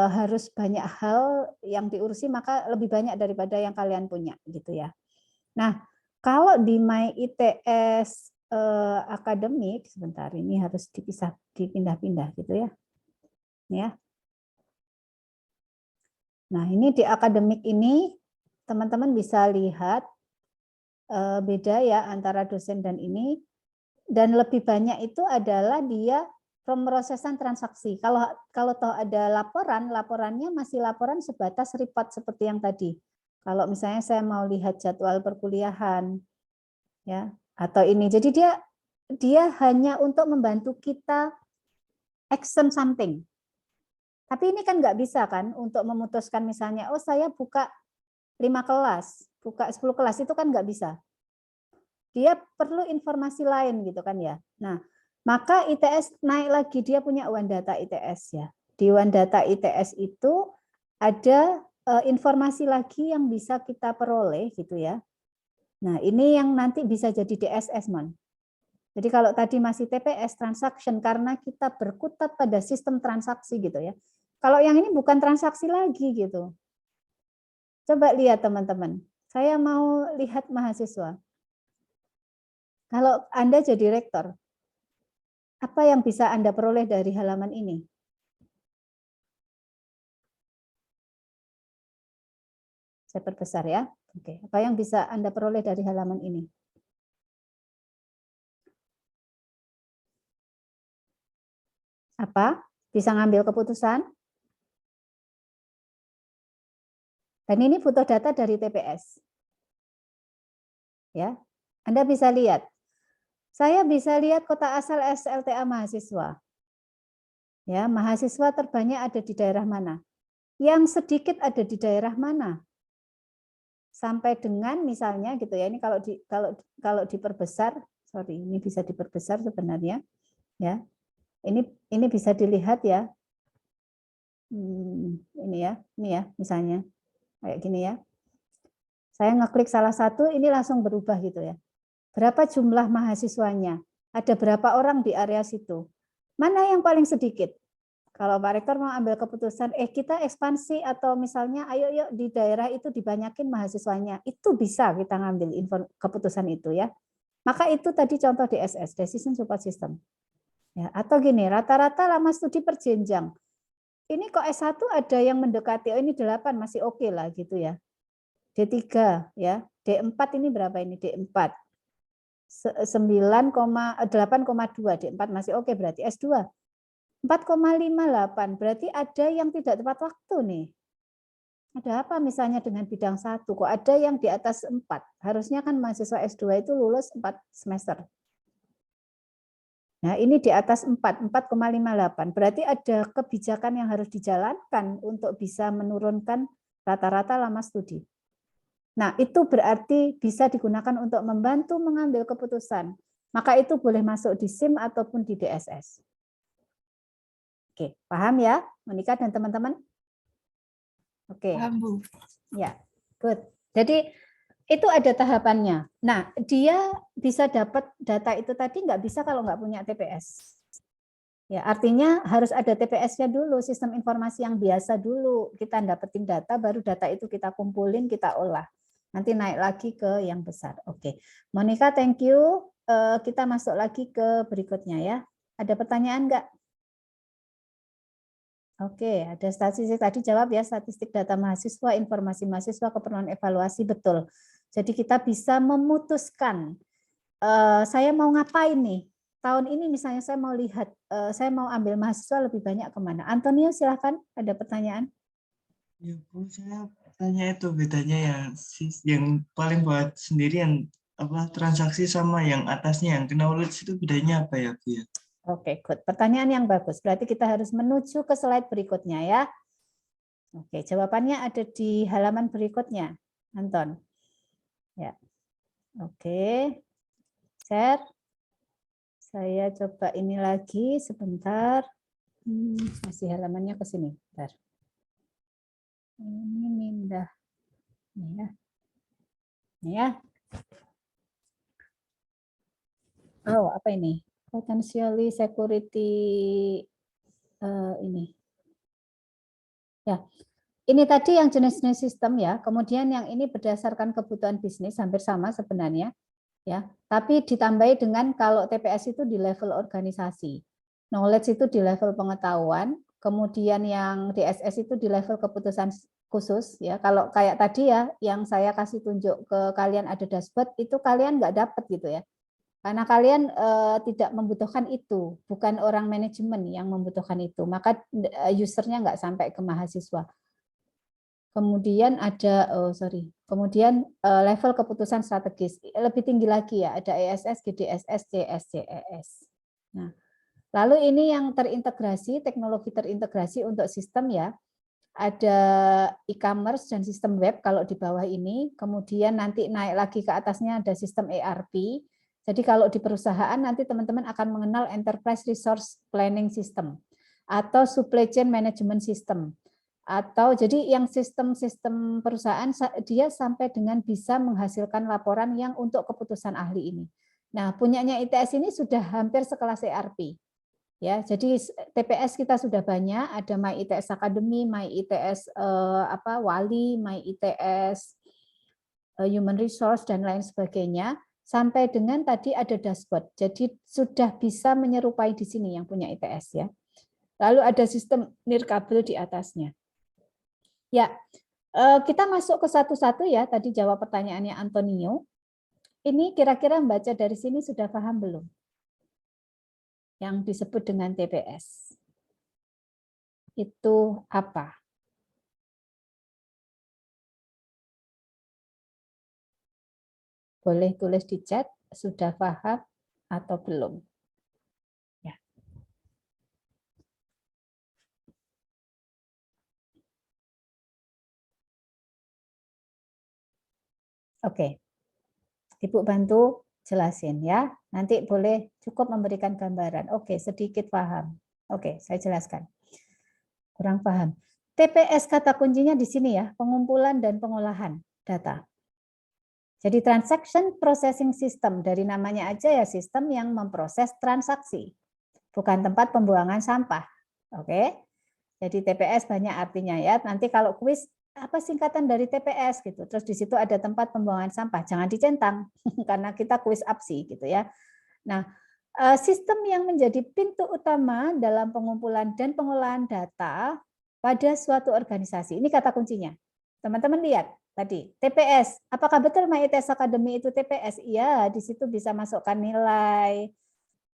harus banyak hal yang diurusi maka lebih banyak daripada yang kalian punya gitu ya. Nah, kalau di MyITS akademik sebentar ini harus dipindah-pindah gitu ya. Ya. Nah, ini di akademik ini teman-teman bisa lihat beda ya antara dosen dan ini, dan lebih banyak itu adalah dia pemrosesan transaksi. Kalau tahu ada laporannya masih laporan sebatas report seperti yang tadi. Kalau misalnya saya mau lihat jadwal perkuliahan ya atau ini. Jadi dia hanya untuk membantu kita action something. Tapi ini kan nggak bisa kan untuk memutuskan misalnya, oh saya buka 5 kelas, buka 10 kelas, itu kan nggak bisa. dia perlu informasi lain gitu kan ya. Nah, maka ITS naik lagi, dia punya One Data ITS ya. Di One Data ITS itu ada informasi lagi yang bisa kita peroleh gitu ya. Nah, ini yang nanti bisa jadi DSS, Mon. Jadi kalau tadi masih TPS, transaction, karena kita berkutat pada sistem transaksi gitu ya. Kalau yang ini bukan transaksi lagi gitu. Coba lihat teman-teman. Saya mau lihat mahasiswa. Kalau Anda jadi rektor, apa yang bisa Anda peroleh dari halaman ini? Saya perbesar ya. Oke, apa yang bisa Anda peroleh dari halaman ini? Apa? Bisa ngambil keputusan? Dan ini foto data dari TPS. Ya, Anda bisa lihat. Saya bisa lihat kota asal SLTA mahasiswa. Ya, mahasiswa terbanyak ada di daerah mana? Yang sedikit ada di daerah mana? Sampai dengan misalnya gitu ya. Ini kalau diperbesar, sorry, ini bisa diperbesar sebenarnya. Ya, ini bisa dilihat ya. Ini ya, misalnya kayak gini ya. Saya ngeklik salah satu, ini langsung berubah gitu ya. Berapa jumlah mahasiswanya? Ada berapa orang di area situ? Mana yang paling sedikit? Kalau Pak Rektor mau ambil keputusan, kita ekspansi atau misalnya, ayo yuk di daerah itu dibanyakin mahasiswanya, itu bisa kita ngambil keputusan itu ya. Maka itu tadi contoh DSS, Decision Support System. Ya, atau gini, rata-rata lama studi per jenjang. Ini kok S1 ada yang mendekati, ini 8 masih oke lah gitu ya. D3 ya, D4 ini berapa ini? D4. 8,2, D4 masih oke berarti. S2 4,58, berarti ada yang tidak tepat waktu nih. Ada apa misalnya dengan bidang 1, kok ada yang di atas 4? Harusnya kan mahasiswa S2 itu lulus 4 semester. Nah, ini di atas 4,58. Berarti ada kebijakan yang harus dijalankan untuk bisa menurunkan rata-rata lama studi. Nah, itu berarti bisa digunakan untuk membantu mengambil keputusan. Maka itu boleh masuk di SIM ataupun di DSS. Oke, paham ya, Monika dan teman-teman? Oke. Paham, Bu. Ya, good. Jadi itu ada tahapannya. Nah, dia bisa dapat data itu tadi nggak bisa kalau nggak punya TPS. Ya, artinya harus ada TPS-nya dulu, sistem informasi yang biasa dulu. Kita dapetin data, baru data itu kita kumpulin, kita olah. Nanti naik lagi ke yang besar. Oke, Monika, thank you. Kita masuk lagi ke berikutnya ya. Ada pertanyaan nggak? Oke, ada statistik tadi jawab ya, statistik data mahasiswa, informasi mahasiswa, keperluan evaluasi, betul. Jadi kita bisa memutuskan, saya mau ngapain nih? Tahun ini misalnya saya mau lihat, saya mau ambil mahasiswa lebih banyak kemana? Antonio silahkan, ada pertanyaan? Ya Bu, saya tanya itu bedanya yang paling buat sendirian apa transaksi sama yang atasnya, yang knowledge itu bedanya apa ya Bu ya? Oke, good. Pertanyaan yang bagus. Berarti kita harus menuju ke slide berikutnya ya. Oke, jawabannya ada di halaman berikutnya, Anton. Ya. Oke. Share. Saya coba ini lagi sebentar. Masih halamannya ke sini. Bentar. Ini mindah. Ini ya. Ini ya. Oh, apa ini? Potentially security ini. Ya. Ini tadi yang jenis-jenis sistem ya. Kemudian yang ini berdasarkan kebutuhan bisnis hampir sama sebenarnya. Ya, tapi ditambahi dengan kalau TPS itu di level organisasi. Knowledge itu di level pengetahuan, kemudian yang DSS itu di level keputusan khusus ya. Kalau kayak tadi ya yang saya kasih tunjuk ke kalian ada dashboard itu kalian nggak dapat gitu ya. Karena kalian tidak membutuhkan itu, bukan orang manajemen yang membutuhkan itu, maka usernya nggak sampai ke mahasiswa. Kemudian ada, kemudian level keputusan strategis lebih tinggi lagi ya, ada ESS, GDSS, CS, CES. Nah, lalu ini yang terintegrasi, teknologi terintegrasi untuk sistem ya. ada e-commerce dan sistem web kalau di bawah ini, kemudian nanti naik lagi ke atasnya ada sistem ERP. Jadi kalau di perusahaan nanti teman-teman akan mengenal Enterprise Resource Planning System atau Supply Chain Management System. Atau jadi yang sistem-sistem perusahaan dia sampai dengan bisa menghasilkan laporan yang untuk keputusan ahli ini. Nah, punyanya ITS ini sudah hampir sekelas ERP. Ya, jadi TPS kita sudah banyak, ada My ITS Academy, My ITS Wali, My ITS Human Resource dan lain sebagainya, sampai dengan tadi ada dashboard. Jadi sudah bisa menyerupai di sini yang punya ITS ya. Lalu ada sistem nirkabel di atasnya. Ya, kita masuk ke satu-satu ya. Tadi jawab pertanyaannya Antonio. Ini kira-kira membaca dari sini sudah paham belum? Yang disebut dengan TPS. Itu apa? Boleh tulis di chat, sudah paham atau belum? Ya. Oke. Ibu bantu jelasin ya. Nanti boleh cukup memberikan gambaran. Oke, sedikit paham. Oke, saya jelaskan. Kurang paham. TPS kata kuncinya di sini ya, pengumpulan dan pengolahan data. Jadi Transaction Processing System, dari namanya aja ya sistem yang memproses transaksi. Bukan tempat pembuangan sampah. Oke. Jadi TPS banyak artinya ya. Nanti kalau kuis apa singkatan dari TPS gitu. Terus di situ ada tempat pembuangan sampah. Jangan dicentang karena kita kuis APSI gitu ya. Nah, sistem yang menjadi pintu utama dalam pengumpulan dan pengolahan data pada suatu organisasi. Ini kata kuncinya. Teman-teman lihat tadi TPS. Apakah betul My ITS Academy itu TPS? Iya, di situ bisa masukkan nilai,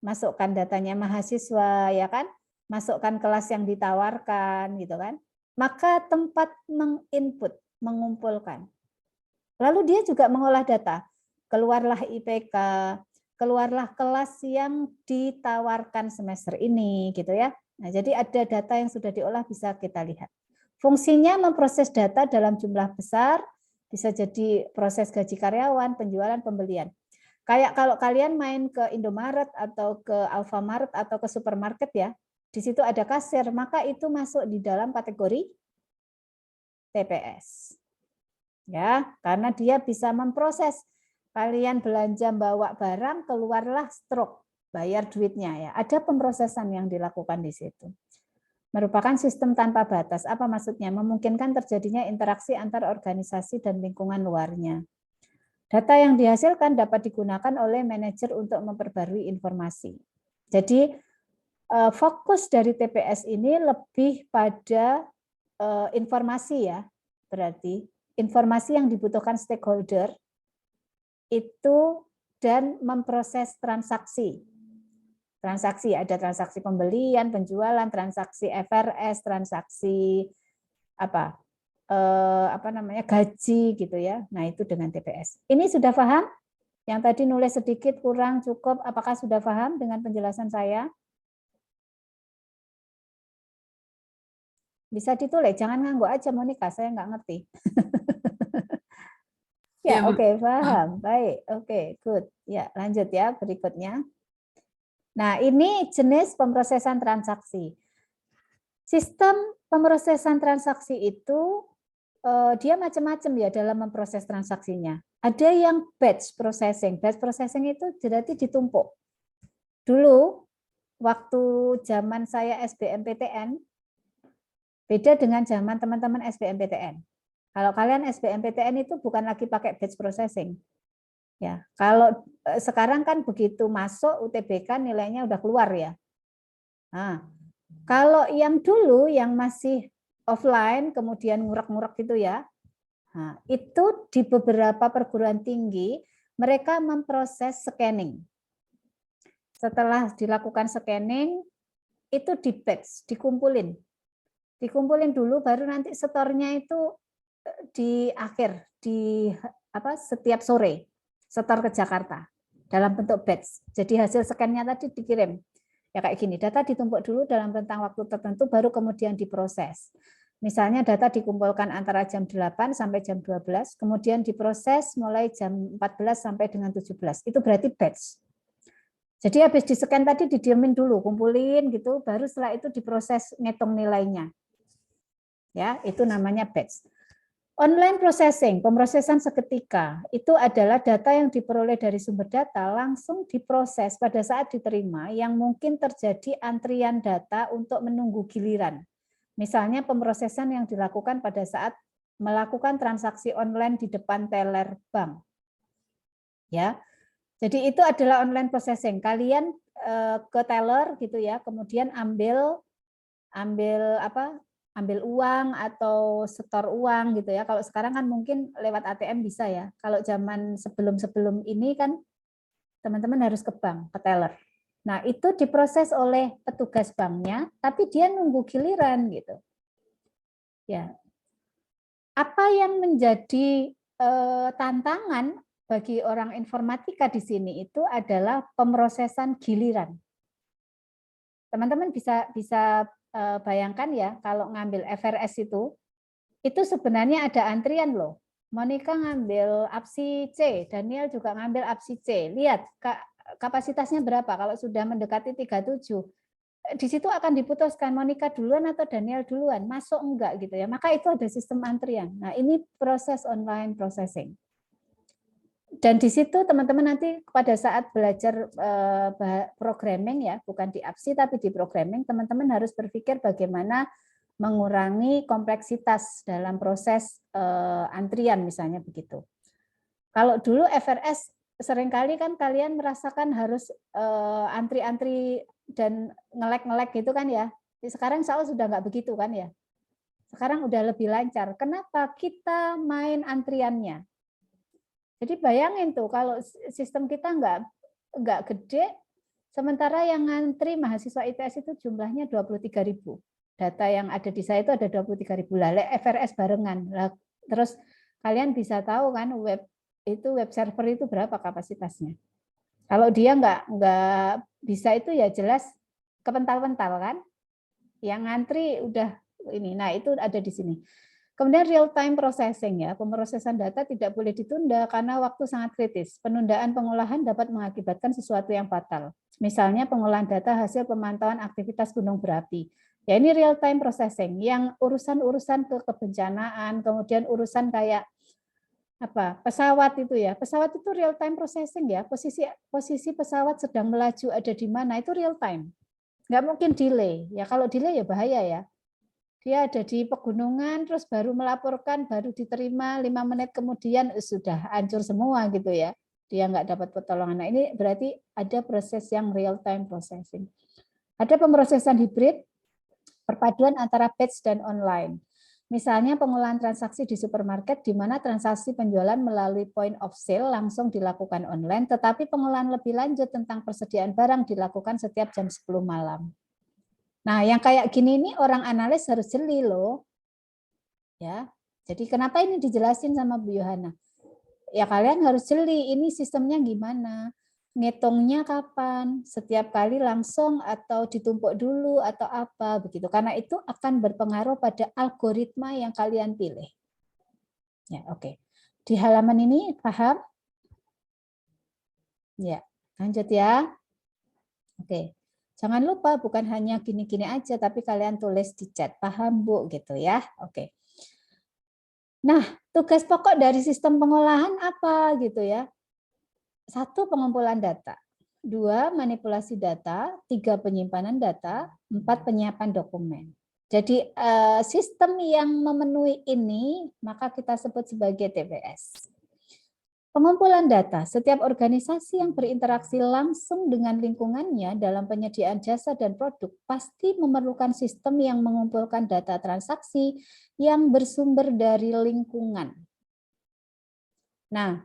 masukkan datanya mahasiswa ya kan? Masukkan kelas yang ditawarkan gitu kan? Maka tempat menginput, mengumpulkan. Lalu dia juga mengolah data. Keluarlah IPK, keluarlah kelas yang ditawarkan semester ini gitu ya. Nah, jadi ada data yang sudah diolah bisa kita lihat. Fungsinya memproses data dalam jumlah besar, bisa jadi proses gaji karyawan, penjualan, pembelian. Kayak kalau kalian main ke Indomaret atau ke Alfamart atau ke supermarket ya, di situ ada kasir, maka itu masuk di dalam kategori TPS. Ya, karena dia bisa memproses. Kalian belanja bawa barang, keluarlah struk, bayar duitnya ya. Ada pemrosesan yang dilakukan di situ. Merupakan sistem tanpa batas. Apa maksudnya? Memungkinkan terjadinya interaksi antar organisasi dan lingkungan luarnya. Data yang dihasilkan dapat digunakan oleh manajer untuk memperbarui informasi. Jadi fokus dari TPS ini lebih pada informasi ya, berarti informasi yang dibutuhkan stakeholder itu dan memproses transaksi. Transaksi ada transaksi pembelian, penjualan, transaksi FRS, transaksi gaji gitu ya. Nah, itu dengan TPS. Ini sudah paham? Yang tadi nulis sedikit kurang cukup, apakah sudah paham dengan penjelasan saya? Bisa ditulis, jangan ngangguk aja Monica, saya nggak ngerti. Ya, oke, paham. Baik, oke, good. Ya, lanjut ya berikutnya. Nah, ini jenis pemrosesan transaksi. Sistem pemrosesan transaksi itu dia macam-macam ya dalam memproses transaksinya. Ada yang batch processing. Batch processing itu berarti ditumpuk. Dulu waktu zaman saya SBMPTN beda dengan zaman teman-teman SBMPTN. Kalau kalian SBMPTN itu bukan lagi pakai batch processing. Ya, kalau sekarang kan begitu masuk UTBK nilainya udah keluar ya. Nah, kalau yang dulu yang masih offline kemudian ngurek-ngurek gitu ya. Nah, itu di beberapa perguruan tinggi mereka memproses scanning. Setelah dilakukan scanning itu di batch, dikumpulin. Dikumpulin dulu baru nanti setornya itu di akhir setiap sore setor ke Jakarta dalam bentuk batch. Jadi hasil scan-nya tadi dikirim. Ya kayak gini, data ditumpuk dulu dalam rentang waktu tertentu baru kemudian diproses. Misalnya data dikumpulkan antara jam 8 sampai jam 12, kemudian diproses mulai jam 14 sampai dengan 17. Itu berarti batch. Jadi habis di-scan tadi didiemin dulu, kumpulin gitu, baru setelah itu diproses ngitung nilainya. Ya, itu namanya batch. Online processing, pemrosesan seketika, itu adalah data yang diperoleh dari sumber data langsung diproses pada saat diterima yang mungkin terjadi antrian data untuk menunggu giliran. Misalnya pemrosesan yang dilakukan pada saat melakukan transaksi online di depan teller bank. Ya. Jadi itu adalah online processing. Kalian ke teller gitu ya, kemudian ambil uang atau setor uang gitu ya. Kalau sekarang kan mungkin lewat ATM bisa ya. Kalau zaman sebelum ini kan teman-teman harus ke bank, ke teller. Nah, itu diproses oleh petugas banknya, tapi dia nunggu giliran gitu. Ya. Apa yang menjadi tantangan bagi orang informatika di sini itu adalah pemrosesan giliran. Teman-teman bisa bayangkan ya, kalau ngambil FRS itu sebenarnya ada antrian loh. Monica ngambil APSI C, Daniel juga ngambil APSI C. Lihat kapasitasnya berapa kalau sudah mendekati 37. Di situ akan diputuskan Monica duluan atau Daniel duluan, masuk enggak gitu ya. Maka itu ada sistem antrian. Nah, ini proses online processing. Dan di situ teman-teman nanti pada saat belajar programming ya, bukan di APSI tapi di programming, teman-teman harus berpikir bagaimana mengurangi kompleksitas dalam proses antrian misalnya begitu. Kalau dulu FRS seringkali kan kalian merasakan harus antri-antri dan ngelek-ngelek gitu kan ya. Sekarang insya Allah sudah nggak begitu kan ya. Sekarang udah lebih lancar. Kenapa? Kita main antriannya. Jadi bayangin tuh kalau sistem kita nggak gede, sementara yang ngantri mahasiswa ITS itu jumlahnya 23.000. Data yang ada di saya itu ada 23.000. Lah FRS barengan. Lah, terus kalian bisa tahu kan web server itu berapa kapasitasnya. Kalau dia nggak bisa itu ya jelas kepental-pental kan. Yang ngantri udah ini. Nah, itu ada di sini. Kemudian real time processing ya, pemrosesan data tidak boleh ditunda karena waktu sangat kritis. Penundaan pengolahan dapat mengakibatkan sesuatu yang fatal. Misalnya pengolahan data hasil pemantauan aktivitas gunung berapi. Ya ini real time processing yang urusan-urusan kebencanaan, kemudian urusan kayak pesawat itu ya. Pesawat itu real time processing ya. Posisi pesawat sedang melaju ada di mana itu real time. Nggak mungkin delay. Ya kalau delay ya bahaya ya. Dia ada di pegunungan, terus baru melaporkan, baru diterima 5 menit kemudian sudah hancur semua gitu ya. Dia nggak dapat pertolongan. Nah ini berarti ada proses yang real time processing. Ada pemrosesan hibrid, perpaduan antara batch dan online. Misalnya pengolahan transaksi di supermarket di mana transaksi penjualan melalui point of sale langsung dilakukan online, tetapi pengolahan lebih lanjut tentang persediaan barang dilakukan setiap jam 10 malam. Nah, yang kayak gini ini orang analis harus jeli loh. Ya. Jadi kenapa ini dijelasin sama Bu Yohana? Ya kalian harus jeli, ini sistemnya gimana? Ngitungnya kapan? Setiap kali langsung atau ditumpuk dulu atau apa begitu. Karena itu akan berpengaruh pada algoritma yang kalian pilih. Ya, oke. Di halaman ini paham? Ya, lanjut ya. Oke. Jangan lupa bukan hanya gini-gini aja, tapi kalian tulis di chat. Paham, Bu? Gitu ya. Oke. Nah, tugas pokok dari sistem pengolahan apa gitu ya? 1, pengumpulan data. 2, manipulasi data. 3, penyimpanan data. 4, penyiapan dokumen. Jadi sistem yang memenuhi ini, maka kita sebut sebagai TPS. Pengumpulan data, setiap organisasi yang berinteraksi langsung dengan lingkungannya dalam penyediaan jasa dan produk pasti memerlukan sistem yang mengumpulkan data transaksi yang bersumber dari lingkungan. Nah,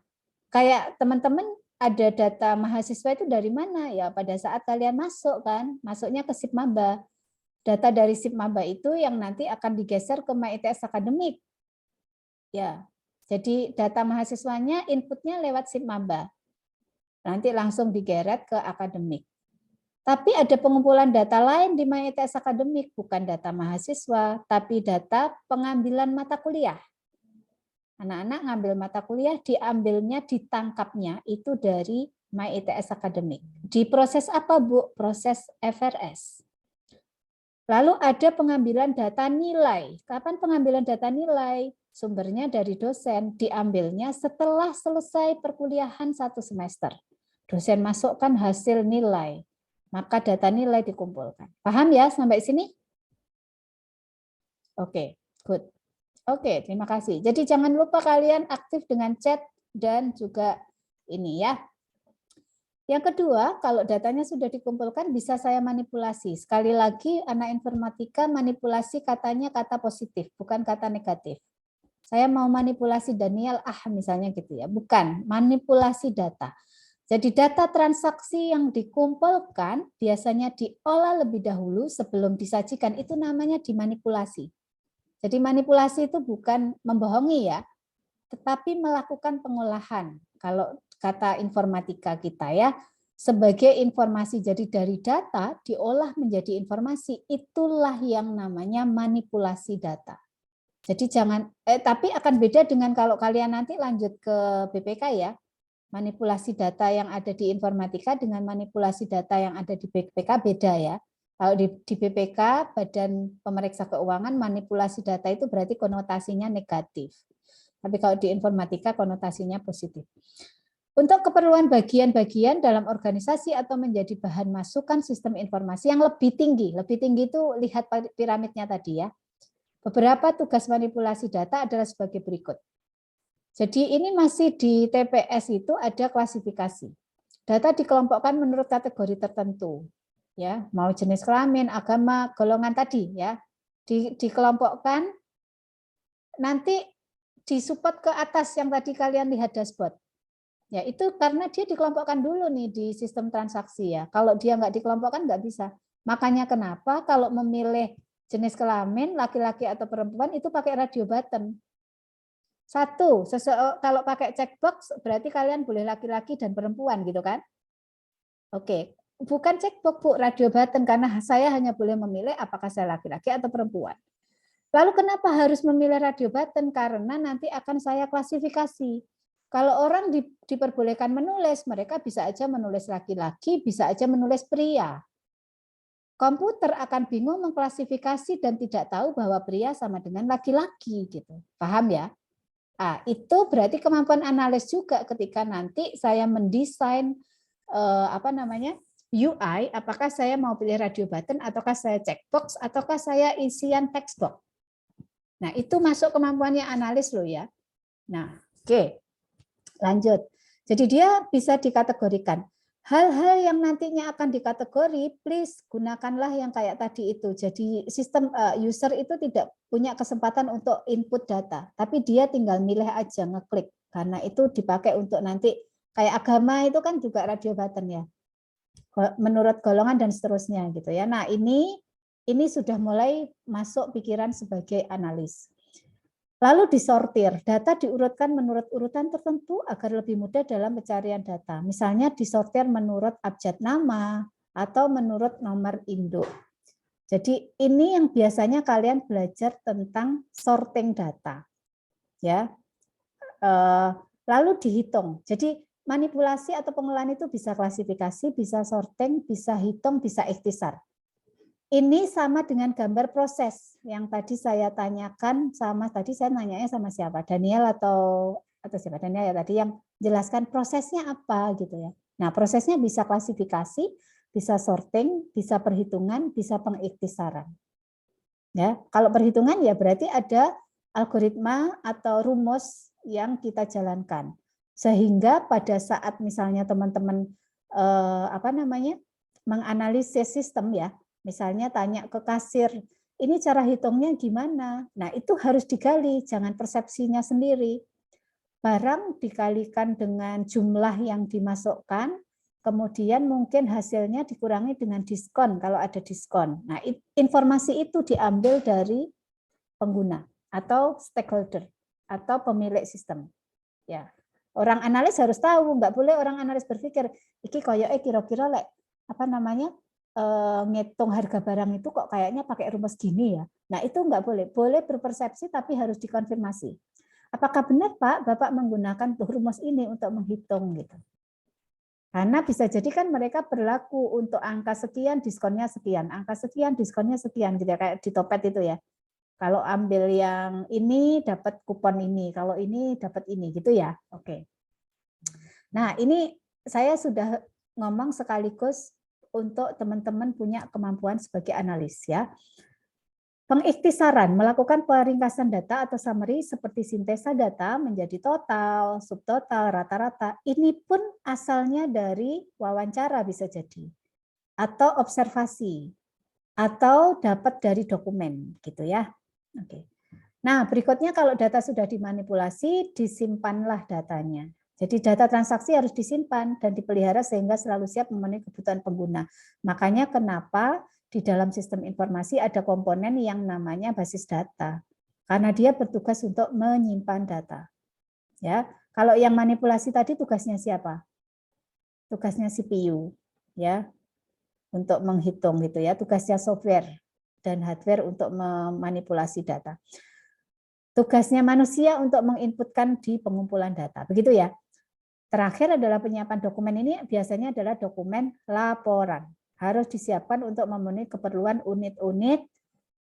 kayak teman-teman ada data mahasiswa itu dari mana? Ya pada saat kalian masuk kan, masuknya ke SIPMaba. Data dari SIPMaba itu yang nanti akan digeser ke MyITS Akademik. Ya. Jadi data mahasiswanya inputnya lewat SIPMaba. Nanti langsung digeret ke akademik. Tapi ada pengumpulan data lain di MyITS Akademik, bukan data mahasiswa, tapi data pengambilan mata kuliah. Anak-anak ngambil mata kuliah, diambilnya, ditangkapnya itu dari MyITS Akademik. Di proses apa, Bu? Proses FRS. Lalu ada pengambilan data nilai. Kapan pengambilan data nilai? Sumbernya dari dosen, diambilnya setelah selesai perkuliahan 1 semester. Dosen masukkan hasil nilai, maka data nilai dikumpulkan. Paham ya sampai sini? Oke, good. Oke, terima kasih. Jadi jangan lupa kalian aktif dengan chat dan juga ini ya. Yang kedua, kalau datanya sudah dikumpulkan bisa saya manipulasi. Sekali lagi, anak informatika manipulasi katanya kata positif, bukan kata negatif. Saya mau manipulasi Daniel misalnya gitu ya, bukan manipulasi data. Jadi data transaksi yang dikumpulkan biasanya diolah lebih dahulu sebelum disajikan, itu namanya dimanipulasi. Jadi manipulasi itu bukan membohongi ya, tetapi melakukan pengolahan. Kalau kata informatika kita ya, sebagai informasi. Jadi dari data diolah menjadi informasi, itulah yang namanya manipulasi data. Jadi jangan, tapi akan beda dengan kalau kalian nanti lanjut ke BPK ya, manipulasi data yang ada di informatika dengan manipulasi data yang ada di BPK beda ya. Kalau di BPK, Badan Pemeriksa Keuangan, manipulasi data itu berarti konotasinya negatif. Tapi kalau di informatika konotasinya positif. Untuk keperluan bagian-bagian dalam organisasi atau menjadi bahan masukan sistem informasi yang lebih tinggi itu lihat piramidnya tadi ya. Beberapa tugas manipulasi data adalah sebagai berikut. Jadi ini masih di TPS itu ada klasifikasi. Data dikelompokkan menurut kategori tertentu. Ya, mau jenis kelamin, agama, golongan tadi ya. Dikelompokkan nanti disupport ke atas yang tadi kalian lihat dashboard. Ya, itu karena dia dikelompokkan dulu nih di sistem transaksi ya. Kalau dia nggak dikelompokkan nggak bisa. Makanya kenapa kalau memilih jenis kelamin laki-laki atau perempuan itu pakai radio button. Satu, kalau pakai checkbox berarti kalian boleh laki-laki dan perempuan gitu kan? Oke, bukan checkbox Bu, radio button karena saya hanya boleh memilih apakah saya laki-laki atau perempuan. Lalu kenapa harus memilih radio button? Karena nanti akan saya klasifikasi. Kalau orang diperbolehkan menulis, mereka bisa aja menulis laki-laki, bisa aja menulis pria. Komputer akan bingung mengklasifikasi dan tidak tahu bahwa pria sama dengan laki-laki gitu. Paham ya? Nah, itu berarti kemampuan analis juga ketika nanti saya mendesain UI, apakah saya mau pilih radio button ataukah saya checkbox ataukah saya isian text box. Nah, itu masuk kemampuannya analis loh ya. Nah, oke. Lanjut. Jadi dia bisa dikategorikan. Hal-hal yang nantinya akan dikategori, please gunakanlah yang kayak tadi itu. Jadi sistem user itu tidak punya kesempatan untuk input data, tapi dia tinggal milih aja, ngeklik. Karena itu dipakai untuk nanti, kayak agama itu kan juga radio button ya. Menurut golongan dan seterusnya gitu ya. Nah ini sudah mulai masuk pikiran sebagai analis. Lalu disortir, data diurutkan menurut urutan tertentu agar lebih mudah dalam pencarian data. Misalnya disortir menurut abjad nama atau menurut nomor induk. Jadi ini yang biasanya kalian belajar tentang sorting data. Ya. Lalu dihitung. Jadi manipulasi atau pengolahan itu bisa klasifikasi, bisa sorting, bisa hitung, bisa ikhtisar. Ini sama dengan gambar proses yang tadi saya tanyakan tadi saya nanyanya sama siapa? Daniel atau siapa? Daniel ya tadi yang jelaskan prosesnya apa gitu ya. Nah, prosesnya bisa klasifikasi, bisa sorting, bisa perhitungan, bisa pengikhtisaran. Ya, kalau perhitungan ya berarti ada algoritma atau rumus yang kita jalankan. Sehingga pada saat misalnya teman-teman menganalisis sistem ya, misalnya tanya ke kasir, ini cara hitungnya gimana? Nah, itu harus digali, jangan persepsinya sendiri. Barang dikalikan dengan jumlah yang dimasukkan, kemudian mungkin hasilnya dikurangi dengan diskon kalau ada diskon. Nah, informasi itu diambil dari pengguna atau stakeholder atau pemilik sistem. Ya, orang analis harus tahu, nggak boleh orang analis berpikir, iki koyoke kira-kira ngitung harga barang itu kok kayaknya pakai rumus gini ya. Nah, itu nggak boleh. Boleh berpersepsi tapi harus dikonfirmasi. Apakah benar Pak, Bapak menggunakan rumus ini untuk menghitung gitu. Karena bisa jadi kan mereka berlaku untuk angka sekian, diskonnya sekian, angka sekian, diskonnya sekian gitu ya, kayak di Topet itu ya. Kalau ambil yang ini dapat kupon ini, kalau ini dapat ini gitu ya. Oke. Nah, ini saya sudah ngomong sekaligus untuk teman-teman punya kemampuan sebagai analis ya. Pengikhtisaran, melakukan peringkasan data atau summary seperti sintesa data menjadi total, subtotal, rata-rata. Ini pun asalnya dari wawancara bisa jadi. Atau observasi. Atau dapat dari dokumen gitu ya. Oke. Nah, berikutnya kalau data sudah dimanipulasi, disimpanlah datanya. Jadi data transaksi harus disimpan dan dipelihara sehingga selalu siap memenuhi kebutuhan pengguna. Makanya kenapa di dalam sistem informasi ada komponen yang namanya basis data. Karena dia bertugas untuk menyimpan data. Ya, kalau yang manipulasi tadi tugasnya siapa? Tugasnya CPU, ya. Untuk menghitung gitu ya, tugasnya software dan hardware untuk memanipulasi data. Tugasnya manusia untuk menginputkan di pengumpulan data. Begitu ya. Terakhir adalah penyiapan dokumen ini biasanya adalah dokumen laporan. Harus disiapkan untuk memenuhi keperluan unit-unit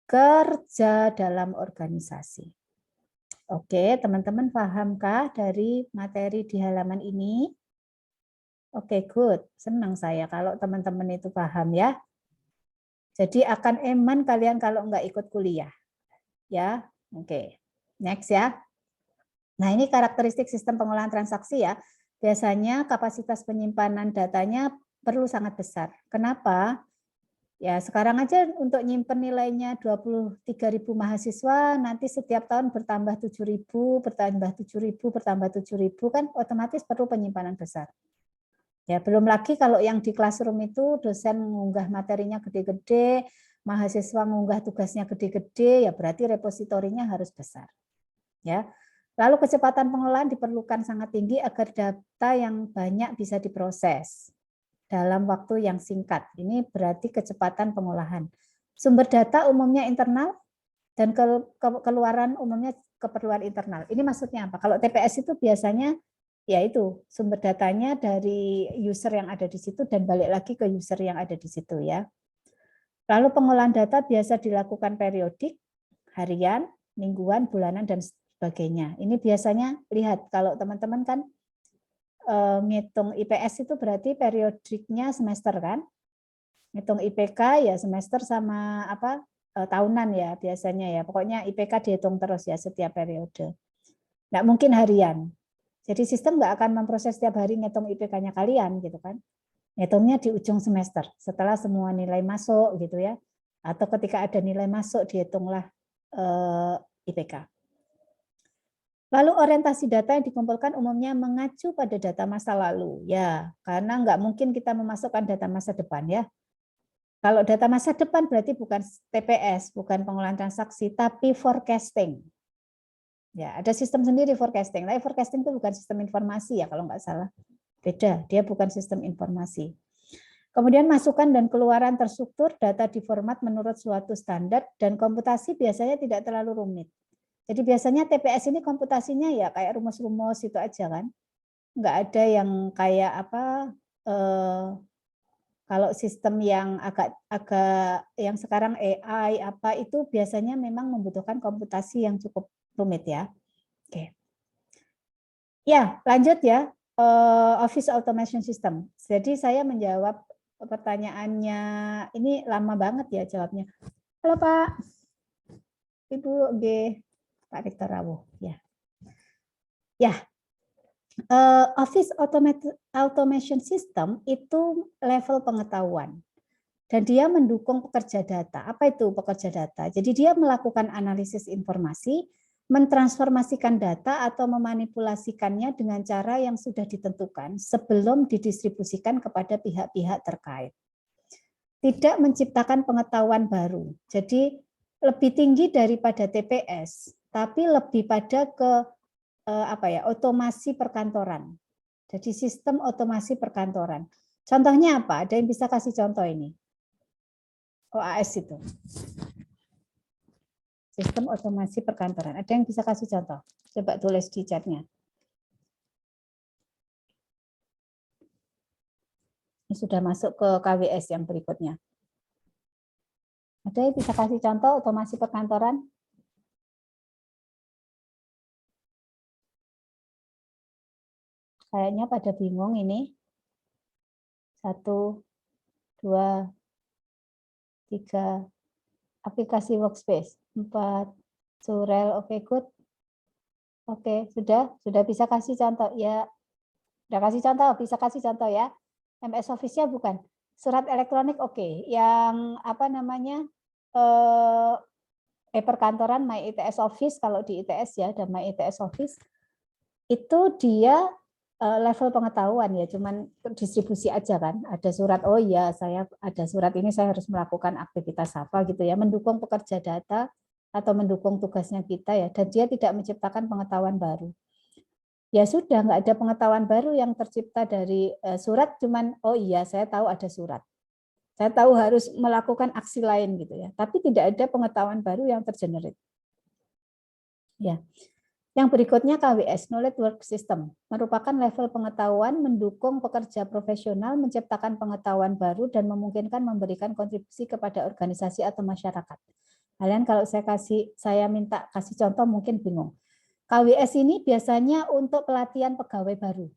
kerja dalam organisasi. Oke, teman-teman pahamkah dari materi di halaman ini? Oke, good. Senang saya kalau teman-teman itu paham ya. Jadi akan eman kalian kalau nggak ikut kuliah. Ya, oke. Next ya. Nah, ini karakteristik sistem pengolahan transaksi ya. Biasanya kapasitas penyimpanan datanya perlu sangat besar. Kenapa? Ya, sekarang aja untuk nyimpen nilainya 23.000 mahasiswa, nanti setiap tahun bertambah 7.000, bertambah 7.000, bertambah 7.000, kan otomatis perlu penyimpanan besar. Ya, belum lagi kalau yang di classroom itu dosen mengunggah materinya gede-gede, mahasiswa mengunggah tugasnya gede-gede, ya berarti repositorinya harus besar. Ya. Lalu kecepatan pengolahan diperlukan sangat tinggi agar data yang banyak bisa diproses dalam waktu yang singkat. Ini berarti kecepatan pengolahan. Sumber data umumnya internal dan keluaran umumnya keperluan internal. Ini maksudnya apa? Kalau TPS itu biasanya yaitu sumber datanya dari user yang ada di situ dan balik lagi ke user yang ada di situ ya. Lalu pengolahan data biasa dilakukan periodik, harian, mingguan, bulanan, dan sebagainya. Ini biasanya lihat kalau teman-teman kan ngitung IPS itu berarti periodiknya semester kan. Ngitung IPK ya semester sama apa tahunan ya biasanya ya. Pokoknya IPK dihitung terus ya setiap periode. Nggak mungkin harian. Jadi sistem nggak akan memproses setiap hari ngitung IPK-nya kalian gitu kan. Ngitungnya di ujung semester setelah semua nilai masuk gitu ya. Atau ketika ada nilai masuk dihitunglah IPK. Lalu orientasi data yang dikumpulkan umumnya mengacu pada data masa lalu. Ya, karena nggak mungkin kita memasukkan data masa depan ya. Kalau data masa depan berarti bukan TPS, bukan pengolahan transaksi, tapi forecasting. Ya, ada sistem sendiri forecasting. Tapi forecasting itu bukan sistem informasi ya kalau nggak salah. Beda, dia bukan sistem informasi. Kemudian masukan dan keluaran terstruktur, data diformat menurut suatu standar, dan komputasi biasanya tidak terlalu rumit. Jadi biasanya TPS ini komputasinya ya kayak rumus-rumus itu aja kan. Nggak ada yang kayak apa, kalau sistem yang agak yang sekarang AI apa itu biasanya memang membutuhkan komputasi yang cukup rumit ya. Oke. Ya, lanjut ya. Office Automation System. Jadi saya menjawab pertanyaannya, ini lama banget ya jawabnya. Halo Pak. Ibu G. Pak Victor Rawuh, ya. Ya, Office Automation System itu level pengetahuan dan dia mendukung pekerja data. Apa itu pekerja data? Jadi dia melakukan analisis informasi, mentransformasikan data atau memanipulasikannya dengan cara yang sudah ditentukan sebelum didistribusikan kepada pihak-pihak terkait. Tidak menciptakan pengetahuan baru. Jadi lebih tinggi daripada TPS. Tapi lebih pada ke otomasi perkantoran. Jadi sistem otomasi perkantoran. Contohnya apa? Ada yang bisa kasih contoh ini? OAS itu. Sistem otomasi perkantoran. Ada yang bisa kasih contoh? Coba tulis di chatnya. Ini sudah masuk ke KWS yang berikutnya. Ada yang bisa kasih contoh otomasi perkantoran? Kayaknya pada bingung ini. 1, 2, 3, aplikasi workspace. 4, Surel, oke, good. Oke, sudah bisa kasih contoh ya. Sudah kasih contoh, bisa kasih contoh ya. MS Office-nya bukan. Surat elektronik oke. Yang apa namanya? Perkantoran My ITS Office, kalau di ITS ya, ada My ITS Office. Itu dia level pengetahuan ya, cuman distribusi aja kan. Ada surat, oh iya saya ada surat ini saya harus melakukan aktivitas apa gitu ya, mendukung pekerja data atau mendukung tugasnya kita ya, dan dia tidak menciptakan pengetahuan baru. Ya sudah, nggak ada pengetahuan baru yang tercipta dari surat, cuman oh iya saya tahu ada surat. Saya tahu harus melakukan aksi lain gitu ya, tapi tidak ada pengetahuan baru yang tergenerate. Ya. Yang berikutnya KWS, Knowledge Work System, merupakan level pengetahuan mendukung pekerja profesional menciptakan pengetahuan baru dan memungkinkan memberikan kontribusi kepada organisasi atau masyarakat. Kalian kalau saya minta kasih contoh mungkin bingung. KWS ini biasanya untuk pelatihan pegawai baru.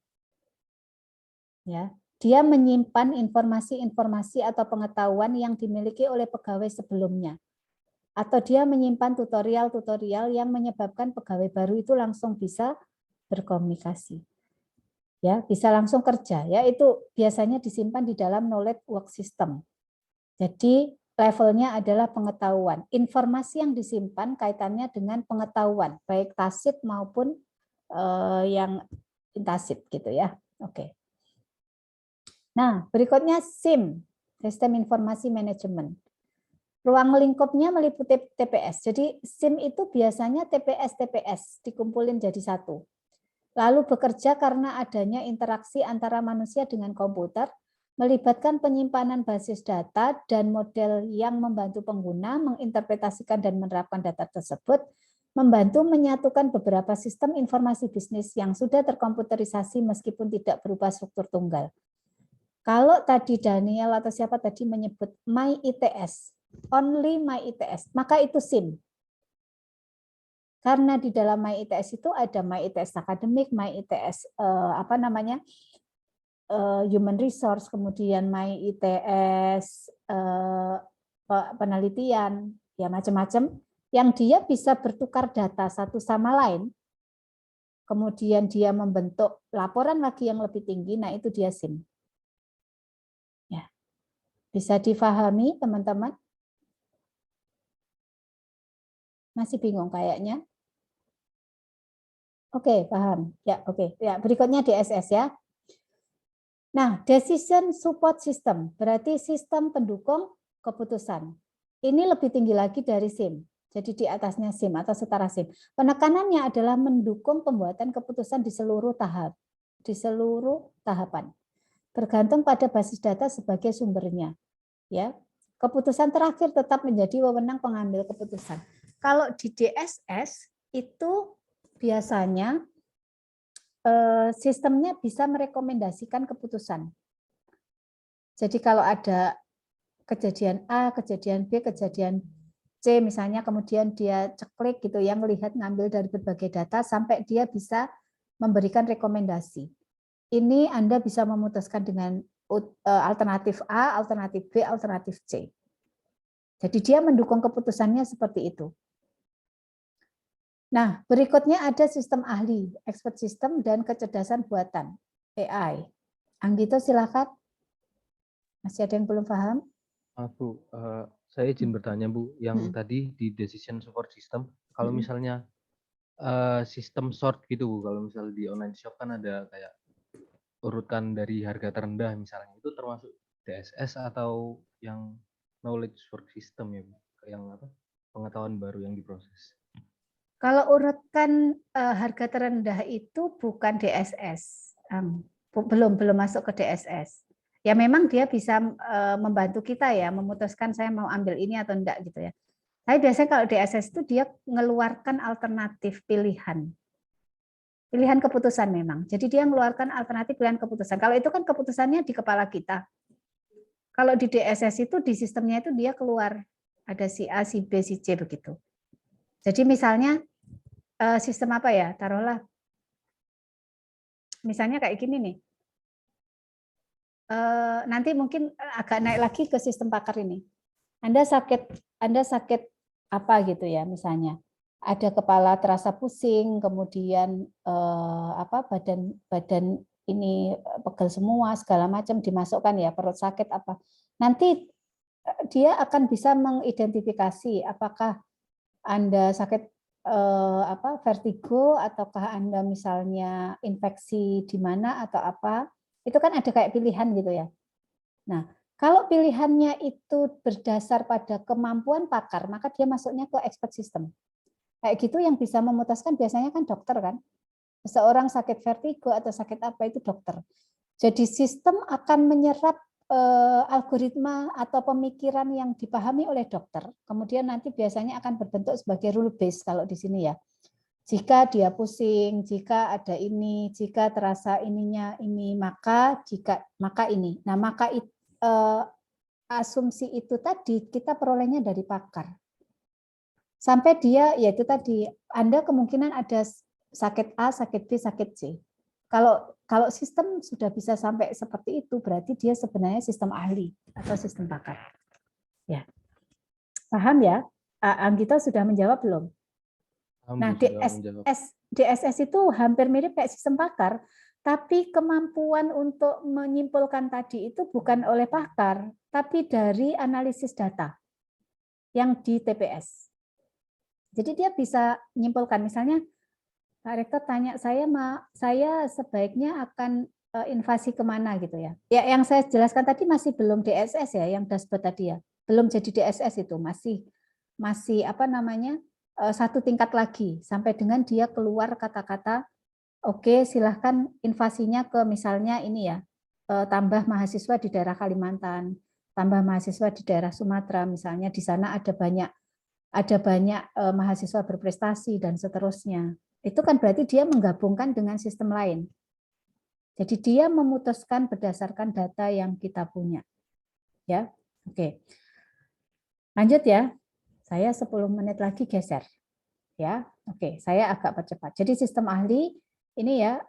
Ya, dia menyimpan informasi-informasi atau pengetahuan yang dimiliki oleh pegawai sebelumnya. Atau dia menyimpan tutorial-tutorial yang menyebabkan pegawai baru itu langsung bisa berkomunikasi. Ya, bisa langsung kerja, ya itu biasanya disimpan di dalam knowledge work system. Jadi levelnya adalah pengetahuan. Informasi yang disimpan kaitannya dengan pengetahuan, baik tasit maupun yang intasit gitu ya. Oke. Nah, berikutnya SIM, Sistem Informasi Manajemen. Ruang lingkupnya meliputi TPS. Jadi SIM itu biasanya TPS dikumpulin jadi satu. Lalu bekerja karena adanya interaksi antara manusia dengan komputer, melibatkan penyimpanan basis data dan model yang membantu pengguna menginterpretasikan dan menerapkan data tersebut, membantu menyatukan beberapa sistem informasi bisnis yang sudah terkomputerisasi meskipun tidak berupa struktur tunggal. Kalau tadi Daniel atau siapa tadi menyebut My ITS, only My ITS, maka itu SIM. Karena di dalam My ITS itu ada My ITS Academic, My ITS Human Resource, kemudian My ITS penelitian, ya macam-macam, yang dia bisa bertukar data satu sama lain, kemudian dia membentuk laporan lagi yang lebih tinggi, nah itu dia SIM. Ya. Bisa difahami teman-teman? Masih bingung kayaknya? Oke, paham. Ya, oke. Ya, berikutnya DSS ya. Nah, Decision Support System berarti sistem pendukung keputusan. Ini lebih tinggi lagi dari SIM. Jadi di atasnya SIM atau setara SIM. Penekanannya adalah mendukung pembuatan keputusan di seluruh tahapan. Bergantung pada basis data sebagai sumbernya. Ya. Keputusan terakhir tetap menjadi wewenang pengambil keputusan. Kalau di DSS itu biasanya sistemnya bisa merekomendasikan keputusan. Jadi kalau ada kejadian A, kejadian B, kejadian C misalnya, kemudian dia ceklik gitu ya, melihat ngambil dari berbagai data sampai dia bisa memberikan rekomendasi. Ini Anda bisa memutuskan dengan alternatif A, alternatif B, alternatif C. Jadi dia mendukung keputusannya seperti itu. Nah, berikutnya ada sistem ahli, expert system, dan kecerdasan buatan, AI. Anggito, silakan. Masih ada yang belum paham? Bu, saya izin bertanya, Bu. Yang tadi di decision support system, kalau misalnya sistem sort gitu, Bu, kalau misalnya di online shop kan ada kayak urutan dari harga terendah misalnya, itu termasuk DSS atau yang knowledge work system ya, Bu? Yang apa? Pengetahuan baru yang diproses. Kalau urutan harga terendah itu bukan DSS, belum masuk ke DSS. Ya memang dia bisa membantu kita ya memutuskan saya mau ambil ini atau enggak gitu ya. Tapi biasanya kalau DSS itu dia mengeluarkan alternatif pilihan. Pilihan keputusan memang. Jadi dia mengeluarkan alternatif pilihan keputusan. Kalau itu kan keputusannya di kepala kita. Kalau di DSS itu di sistemnya itu dia keluar ada si A, si B, si C begitu. Jadi misalnya sistem apa ya? Taruhlah misalnya kayak gini nih. Nanti mungkin agak naik lagi ke sistem pakar ini. Anda sakit apa gitu ya misalnya. Ada kepala terasa pusing, kemudian badan ini pegel semua segala macam dimasukkan ya, perut sakit apa. Nanti dia akan bisa mengidentifikasi apakah Anda sakit vertigo ataukah Anda misalnya infeksi di mana atau apa. Itu kan ada kayak pilihan gitu ya. Nah, kalau pilihannya itu berdasar pada kemampuan pakar, maka dia masuknya ke expert system. Kayak gitu yang bisa memutuskan biasanya kan dokter kan. Seseorang sakit vertigo atau sakit apa itu dokter. Jadi sistem akan menyerap algoritma atau pemikiran yang dipahami oleh dokter. Kemudian nanti biasanya akan berbentuk sebagai rule base kalau di sini ya. Jika dia pusing, jika ada ini, jika terasa ininya ini, maka ini. Nah, maka asumsi itu tadi kita perolehnya dari pakar. Sampai dia yaitu tadi Anda kemungkinan ada sakit A, sakit B, sakit C. Kalau sistem sudah bisa sampai seperti itu berarti dia sebenarnya sistem ahli atau sistem pakar. Ya. Paham ya? Anggito sudah menjawab belum? Nah, DSS itu hampir mirip kayak sistem pakar, tapi kemampuan untuk menyimpulkan tadi itu bukan oleh pakar, tapi dari analisis data yang di TPS. Jadi dia bisa menyimpulkan, misalnya Pak Rektor tanya saya sebaiknya akan invasi kemana gitu ya. Ya yang saya jelaskan tadi masih belum DSS ya, yang dashboard tadi ya, belum jadi DSS itu masih apa namanya satu tingkat lagi sampai dengan dia keluar kata-kata oke, silahkan invasinya ke misalnya ini ya tambah mahasiswa di daerah Kalimantan, tambah mahasiswa di daerah Sumatera misalnya, di sana ada banyak mahasiswa berprestasi dan seterusnya. Itu kan berarti dia menggabungkan dengan sistem lain. Jadi dia memutuskan berdasarkan data yang kita punya. Ya, oke. Lanjut ya. Saya 10 menit lagi geser. Ya, oke. Saya agak percepat. Jadi sistem ahli ini ya,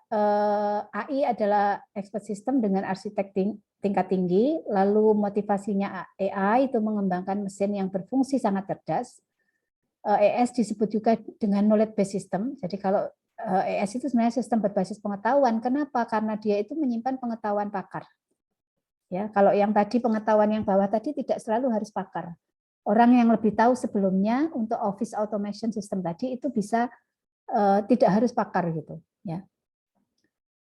AI adalah expert system dengan arsitek tingkat tinggi, lalu motivasinya AI itu mengembangkan mesin yang berfungsi sangat cerdas. ES disebut juga dengan knowledge based system. Jadi kalau ES itu sebenarnya sistem berbasis pengetahuan. Kenapa? Karena dia itu menyimpan pengetahuan pakar. Ya, kalau yang tadi pengetahuan yang bawah tadi tidak selalu harus pakar. Orang yang lebih tahu sebelumnya untuk office automation system tadi itu bisa tidak harus pakar gitu. Ya.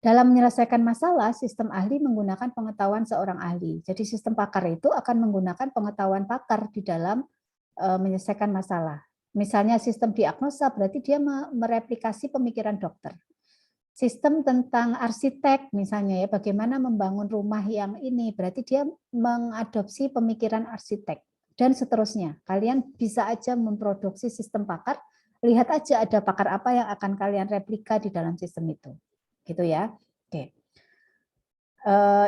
Dalam menyelesaikan masalah, sistem ahli menggunakan pengetahuan seorang ahli. Jadi sistem pakar itu akan menggunakan pengetahuan pakar di dalam menyelesaikan masalah. Misalnya sistem diagnosa berarti dia mereplikasi pemikiran dokter. Sistem tentang arsitek misalnya ya, bagaimana membangun rumah yang ini, berarti dia mengadopsi pemikiran arsitek dan seterusnya. Kalian bisa aja memproduksi sistem pakar, lihat aja ada pakar apa yang akan kalian replika di dalam sistem itu. Gitu ya. Oke.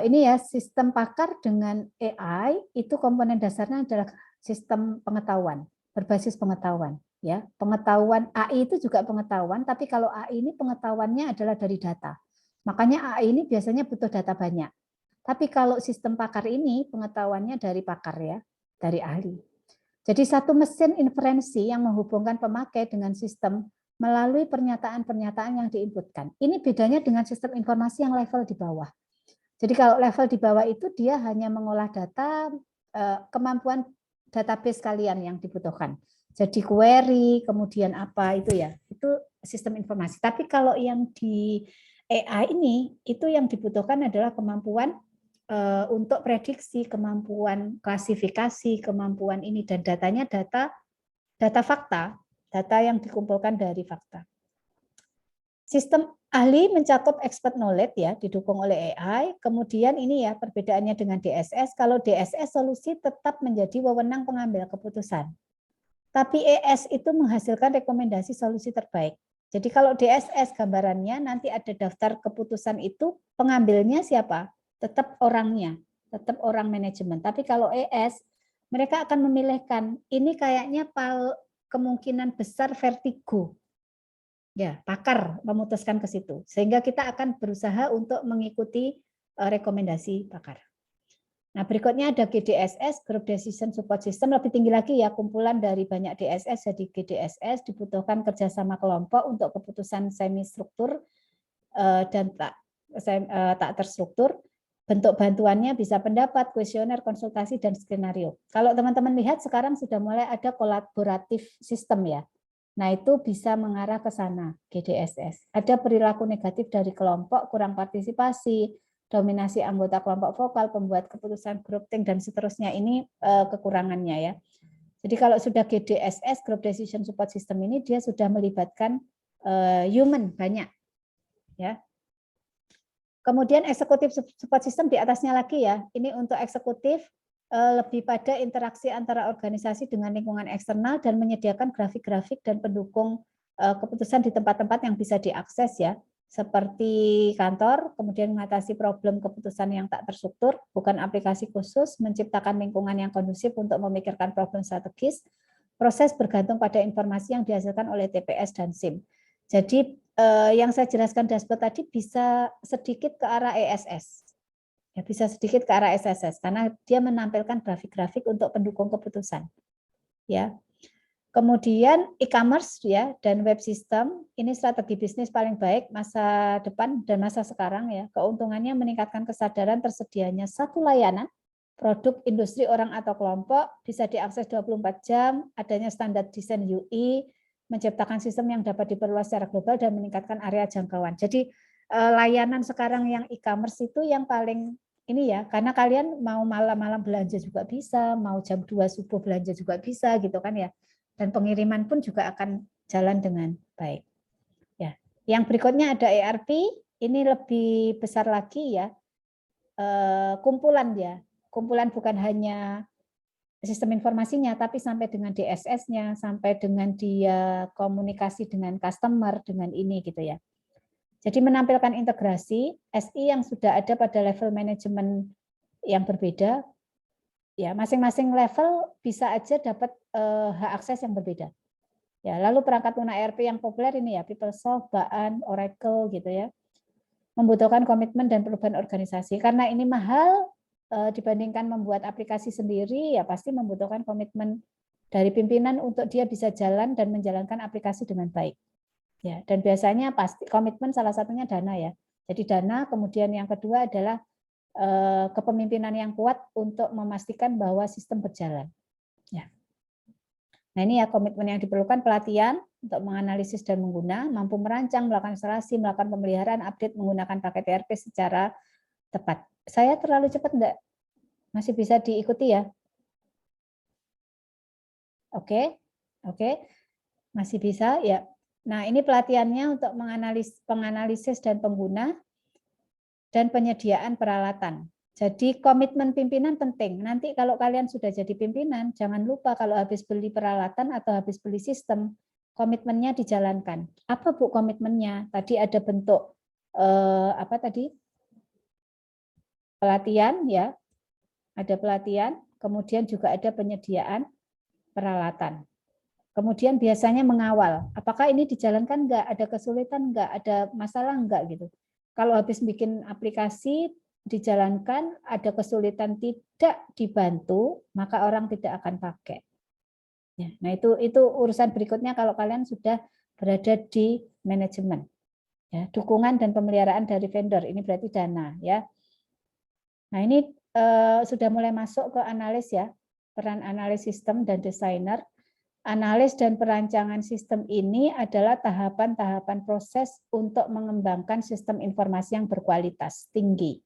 Ini ya sistem pakar dengan AI itu komponen dasarnya adalah sistem pengetahuan, berbasis pengetahuan. Ya, pengetahuan AI itu juga pengetahuan, tapi kalau AI ini pengetahuannya adalah dari data. Makanya AI ini biasanya butuh data banyak. Tapi kalau sistem pakar ini pengetahuannya dari pakar ya, dari ahli. Jadi satu mesin inferensi yang menghubungkan pemakai dengan sistem melalui pernyataan-pernyataan yang diinputkan. Ini bedanya dengan sistem informasi yang level di bawah. Jadi kalau level di bawah itu dia hanya mengolah data, kemampuan database kalian yang dibutuhkan. Jadi query, kemudian apa itu ya, itu sistem informasi. Tapi kalau yang di AI ini, itu yang dibutuhkan adalah kemampuan untuk prediksi, kemampuan klasifikasi, kemampuan ini, dan datanya data fakta, data yang dikumpulkan dari fakta. Sistem ahli mencakup expert knowledge ya, didukung oleh AI. Kemudian ini ya perbedaannya dengan DSS. Kalau DSS solusi tetap menjadi wewenang pengambil keputusan. Tapi ES itu menghasilkan rekomendasi solusi terbaik. Jadi kalau DSS gambarannya nanti ada daftar keputusan itu, pengambilnya siapa? Tetap orangnya, tetap orang manajemen. Tapi kalau ES, mereka akan memilihkan, ini kayaknya kemungkinan besar vertigo. Ya, pakar memutuskan ke situ. Sehingga kita akan berusaha untuk mengikuti rekomendasi pakar. Nah, berikutnya ada GDSS, Group Decision Support System, lebih tinggi lagi ya, kumpulan dari banyak DSS jadi GDSS, dibutuhkan kerjasama kelompok untuk keputusan semi-struktur dan tak terstruktur. Bentuk bantuannya bisa pendapat, kuesioner, konsultasi, dan skenario. Kalau teman-teman lihat sekarang sudah mulai ada kolaboratif sistem ya. Nah, itu bisa mengarah ke sana, GDSS. Ada perilaku negatif dari kelompok, kurang partisipasi, dominasi anggota kelompok vokal, pembuat keputusan grouping, dan seterusnya. Ini kekurangannya ya. Jadi kalau sudah GDSS, Group Decision Support System ini, dia sudah melibatkan human banyak. Ya. Kemudian eksekutif support system di atasnya lagi ya. Ini untuk eksekutif, lebih pada interaksi antara organisasi dengan lingkungan eksternal dan menyediakan grafik-grafik dan pendukung keputusan di tempat-tempat yang bisa diakses ya, seperti kantor, kemudian mengatasi problem keputusan yang tak terstruktur, bukan aplikasi khusus, menciptakan lingkungan yang kondusif untuk memikirkan problem strategis, proses bergantung pada informasi yang dihasilkan oleh TPS dan SIM. Jadi yang saya jelaskan dashboard tadi bisa sedikit ke arah ESS. Ya, bisa sedikit ke arah SSS karena dia menampilkan grafik-grafik untuk pendukung keputusan. Ya. Kemudian e-commerce ya dan web system, ini strategi bisnis paling baik masa depan dan masa sekarang ya. Keuntungannya meningkatkan kesadaran tersedianya satu layanan, produk industri orang atau kelompok bisa diakses 24 jam, adanya standar desain UI, menciptakan sistem yang dapat diperluas secara global dan meningkatkan area jangkauan. Jadi layanan sekarang yang e-commerce itu yang paling ini ya, karena kalian mau malam-malam belanja juga bisa, mau jam 2 subuh belanja juga bisa gitu kan ya. Dan pengiriman pun juga akan jalan dengan baik. Ya. Yang berikutnya ada ERP, ini lebih besar lagi ya. Kumpulan ya. Kumpulan bukan hanya sistem informasinya tapi sampai dengan DSS-nya, sampai dengan dia komunikasi dengan customer dengan ini gitu ya. Jadi menampilkan integrasi SI yang sudah ada pada level manajemen yang berbeda, ya masing-masing level bisa aja dapat hak akses yang berbeda. Ya, lalu perangkat lunak ERP yang populer ini ya, PeopleSoft, Baan, Oracle gitu ya, membutuhkan komitmen dan perubahan organisasi. Karena ini mahal dibandingkan membuat aplikasi sendiri, ya pasti membutuhkan komitmen dari pimpinan untuk dia bisa jalan dan menjalankan aplikasi dengan baik. Ya, dan biasanya pasti komitmen salah satunya dana ya. Jadi dana, kemudian yang kedua adalah kepemimpinan yang kuat untuk memastikan bahwa sistem berjalan. Ya. Nah ini ya komitmen yang diperlukan, pelatihan untuk menganalisis dan mengguna, mampu merancang, melakukan instalasi, melakukan pemeliharaan, update menggunakan paket ERP secara tepat. Saya terlalu cepat enggak? Masih bisa diikuti ya? Oke, masih bisa ya. Nah, ini pelatihannya untuk penganalisis dan pengguna dan penyediaan peralatan. Jadi komitmen pimpinan penting. Nanti kalau kalian sudah jadi pimpinan, jangan lupa kalau habis beli peralatan atau habis beli sistem, komitmennya dijalankan. Apa Bu komitmennya? Tadi ada bentuk apa tadi? Pelatihan ya. Ada pelatihan, kemudian juga ada penyediaan peralatan. Kemudian biasanya mengawal, apakah ini dijalankan enggak, ada kesulitan enggak, ada masalah enggak gitu. Kalau habis bikin aplikasi dijalankan, ada kesulitan tidak dibantu, maka orang tidak akan pakai. Ya, nah itu urusan berikutnya kalau kalian sudah berada di manajemen. Ya, dukungan dan pemeliharaan dari vendor, ini berarti dana ya. Nah ini sudah mulai masuk ke analis ya, peran analis sistem dan desainer. Analis dan perancangan sistem ini adalah tahapan-tahapan proses untuk mengembangkan sistem informasi yang berkualitas tinggi.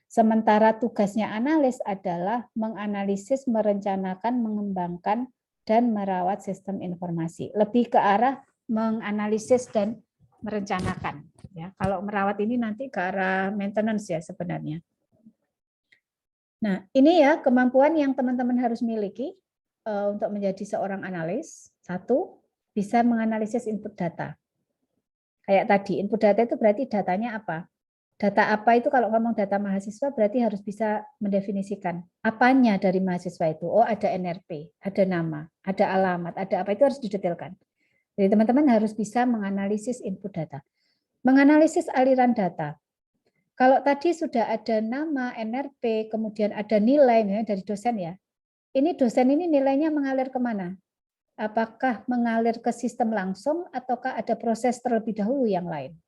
Sementara tugasnya analis adalah menganalisis, merencanakan, mengembangkan, dan merawat sistem informasi. Lebih ke arah menganalisis dan merencanakan. Ya, kalau merawat ini nanti ke arah maintenance ya sebenarnya. Nah, ini ya kemampuan yang teman-teman harus miliki untuk menjadi seorang analis. Satu, bisa menganalisis input data. Kayak tadi, input data itu berarti datanya apa? Data apa itu kalau ngomong data mahasiswa berarti harus bisa mendefinisikan apanya dari mahasiswa itu. Oh, ada NRP, ada nama, ada alamat, ada apa, itu harus didetailkan. Jadi teman-teman harus bisa menganalisis input data. Menganalisis aliran data. Kalau tadi sudah ada nama, NRP, kemudian ada nilai dari dosen ya. Ini dosen ini nilainya mengalir kemana? Apakah mengalir ke sistem langsung ataukah ada proses terlebih dahulu yang lain?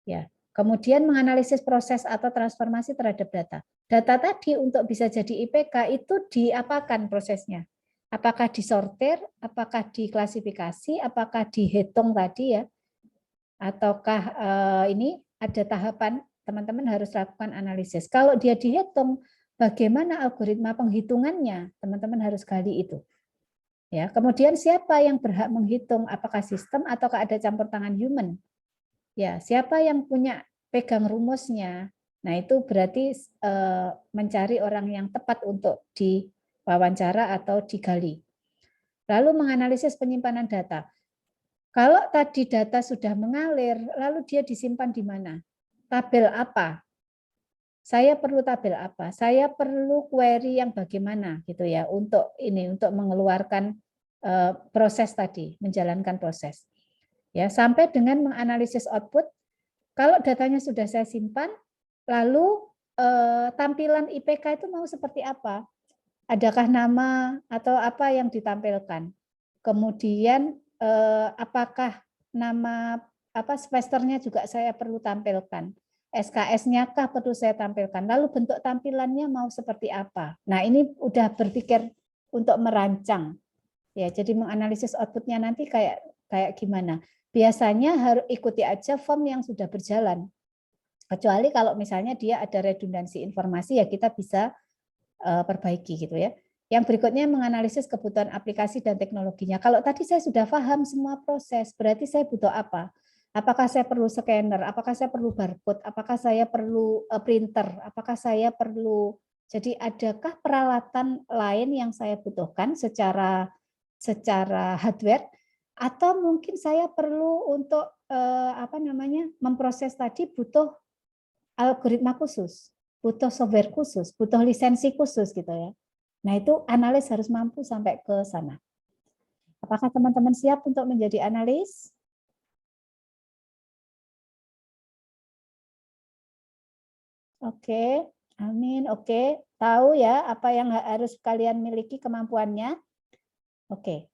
Ya. Kemudian menganalisis proses atau transformasi terhadap data. Data tadi untuk bisa jadi IPK itu diapakan prosesnya? Apakah disortir, apakah diklasifikasi, apakah dihitung tadi ya? Ataukah ini ada tahapan teman-teman harus lakukan analisis. Kalau dia dihitung, bagaimana algoritma penghitungannya? Teman-teman harus gali itu. Ya, kemudian siapa yang berhak menghitung? Apakah sistem ataukah ada campur tangan human? Ya, siapa yang punya pegang rumusnya? Nah, itu berarti mencari orang yang tepat untuk diwawancara atau digali. Lalu menganalisis penyimpanan data. Kalau tadi data sudah mengalir, lalu dia disimpan di mana? Tabel apa? Saya perlu tabel apa? Saya perlu query yang bagaimana gitu ya untuk ini, untuk mengeluarkan proses tadi, menjalankan proses. Ya, sampai dengan menganalisis output. Kalau datanya sudah saya simpan, lalu tampilan IPK itu mau seperti apa? Adakah nama atau apa yang ditampilkan? Kemudian apakah nama semesternya juga saya perlu tampilkan? SKS-nya kah perlu saya tampilkan? Lalu bentuk tampilannya mau seperti apa? Nah, ini udah berpikir untuk merancang. Ya, jadi menganalisis outputnya nanti kayak gimana? Biasanya harus ikuti aja form yang sudah berjalan. Kecuali kalau misalnya dia ada redundansi informasi, ya kita bisa perbaiki gitu ya. Yang berikutnya menganalisis kebutuhan aplikasi dan teknologinya. Kalau tadi saya sudah paham semua proses, berarti saya butuh apa? Apakah saya perlu scanner? Apakah saya perlu barcode? Apakah saya perlu printer? Apakah saya perlu, jadi adakah peralatan lain yang saya butuhkan secara hardware? Atau mungkin saya perlu untuk memproses tadi butuh algoritma khusus, butuh software khusus, butuh lisensi khusus gitu ya. Nah, itu analis harus mampu sampai ke sana. Apakah teman-teman siap untuk menjadi analis? Oke, amin. Oke, tahu ya apa yang harus kalian miliki kemampuannya? Oke.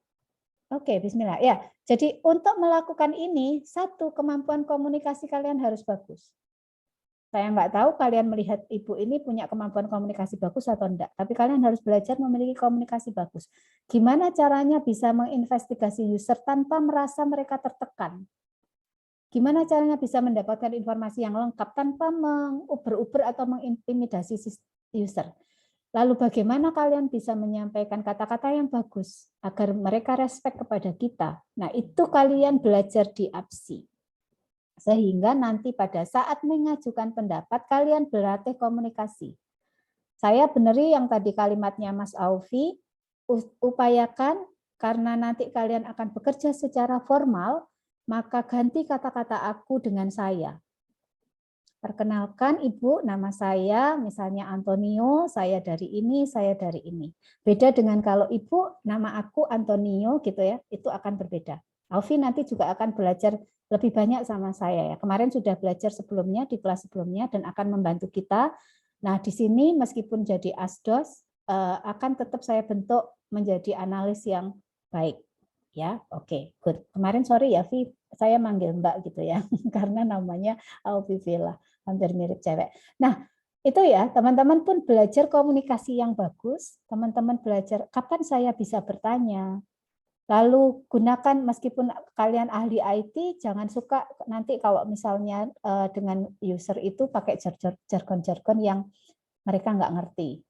Oke, bismillah. Ya, jadi untuk melakukan ini, satu, kemampuan komunikasi kalian harus bagus. Saya nggak tahu kalian melihat ibu ini punya kemampuan komunikasi bagus atau enggak, tapi kalian harus belajar memiliki komunikasi bagus. Gimana caranya bisa menginvestigasi user tanpa merasa mereka tertekan? Gimana caranya bisa mendapatkan informasi yang lengkap tanpa menguber-uber atau mengintimidasi user? Lalu bagaimana kalian bisa menyampaikan kata-kata yang bagus agar mereka respect kepada kita? Nah, itu kalian belajar di APSI. Sehingga nanti pada saat mengajukan pendapat, kalian berlatih komunikasi. Saya beneri yang tadi kalimatnya Mas Aufi, upayakan karena nanti kalian akan bekerja secara formal, maka ganti kata-kata aku dengan saya. Perkenalkan Ibu, nama saya misalnya Antonio, saya dari ini, saya dari ini. Beda dengan kalau Ibu, nama aku Antonio gitu ya, itu akan berbeda. Aufi nanti juga akan belajar lebih banyak sama saya ya. Kemarin sudah belajar sebelumnya di kelas sebelumnya dan akan membantu kita. Nah, di sini meskipun jadi asdos akan tetap saya bentuk menjadi analis yang baik. Ya, oke, good. Kemarin sorry ya, Vi, saya manggil Mbak gitu ya, karena namanya Aufi Villa, hampir mirip cewek. Nah, itu ya, teman-teman pun belajar komunikasi yang bagus, teman-teman belajar kapan saya bisa bertanya. Lalu gunakan, meskipun kalian ahli IT, jangan suka nanti kalau misalnya dengan user itu pakai jargon-jargon yang mereka nggak ngerti.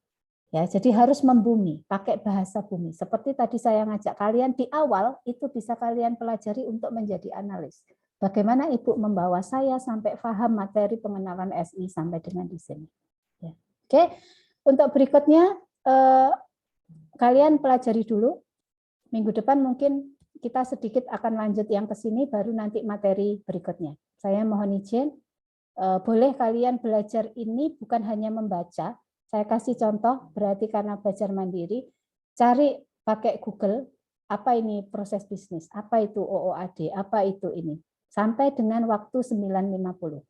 Ya, jadi harus membumi, pakai bahasa bumi. Seperti tadi saya ngajak kalian di awal, itu bisa kalian pelajari untuk menjadi analis. Bagaimana Ibu membawa saya sampai paham materi pengenalan SI sampai dengan di sini. Ya. Oke, untuk berikutnya kalian pelajari dulu. Minggu depan mungkin kita sedikit akan lanjut yang ke sini, baru nanti materi berikutnya. Saya mohon izin, boleh kalian belajar ini bukan hanya membaca. Saya kasih contoh, berarti karena belajar mandiri, cari pakai Google, apa ini proses bisnis, apa itu OOAD, apa itu ini. Sampai dengan waktu 9.50.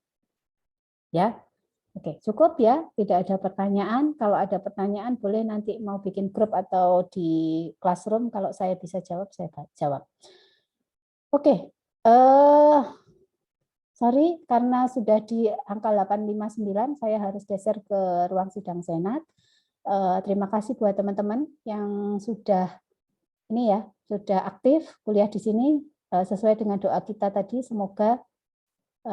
Ya, oke, cukup ya, tidak ada pertanyaan. Kalau ada pertanyaan boleh nanti mau bikin grup atau di classroom, kalau saya bisa jawab, saya jawab. Oke, sorry, karena sudah di angka 859, saya harus geser ke ruang sidang Senat. Terima kasih buat teman-teman yang sudah ini ya, sudah aktif kuliah di sini. Sesuai dengan doa kita tadi, semoga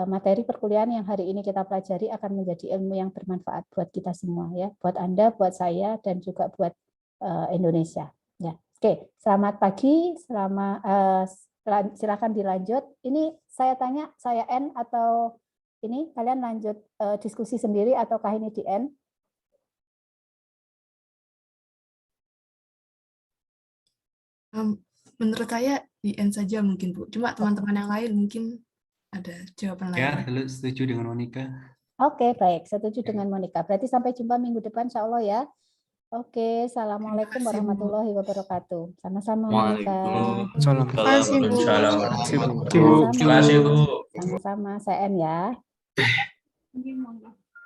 materi perkuliahan yang hari ini kita pelajari akan menjadi ilmu yang bermanfaat buat kita semua ya, buat Anda, buat saya, dan juga buat Indonesia. Ya, oke. Selamat pagi, silakan dilanjut. Ini saya tanya, saya end atau ini kalian lanjut diskusi sendiri ataukah ini di end? Menurut saya di end saja mungkin Bu. Cuma teman-teman yang lain mungkin ada jawaban Ya, lain. setuju dengan Monica. Oke, baik. Setuju dengan Monica. Berarti sampai jumpa minggu depan insya Allah ya. Oke, Assalamualaikum warahmatullahi wabarakatuh. Sama-sama Monica. Salam. Waalaikumsalam. Terima kasih Bu. Sama-sama. Saya N ya.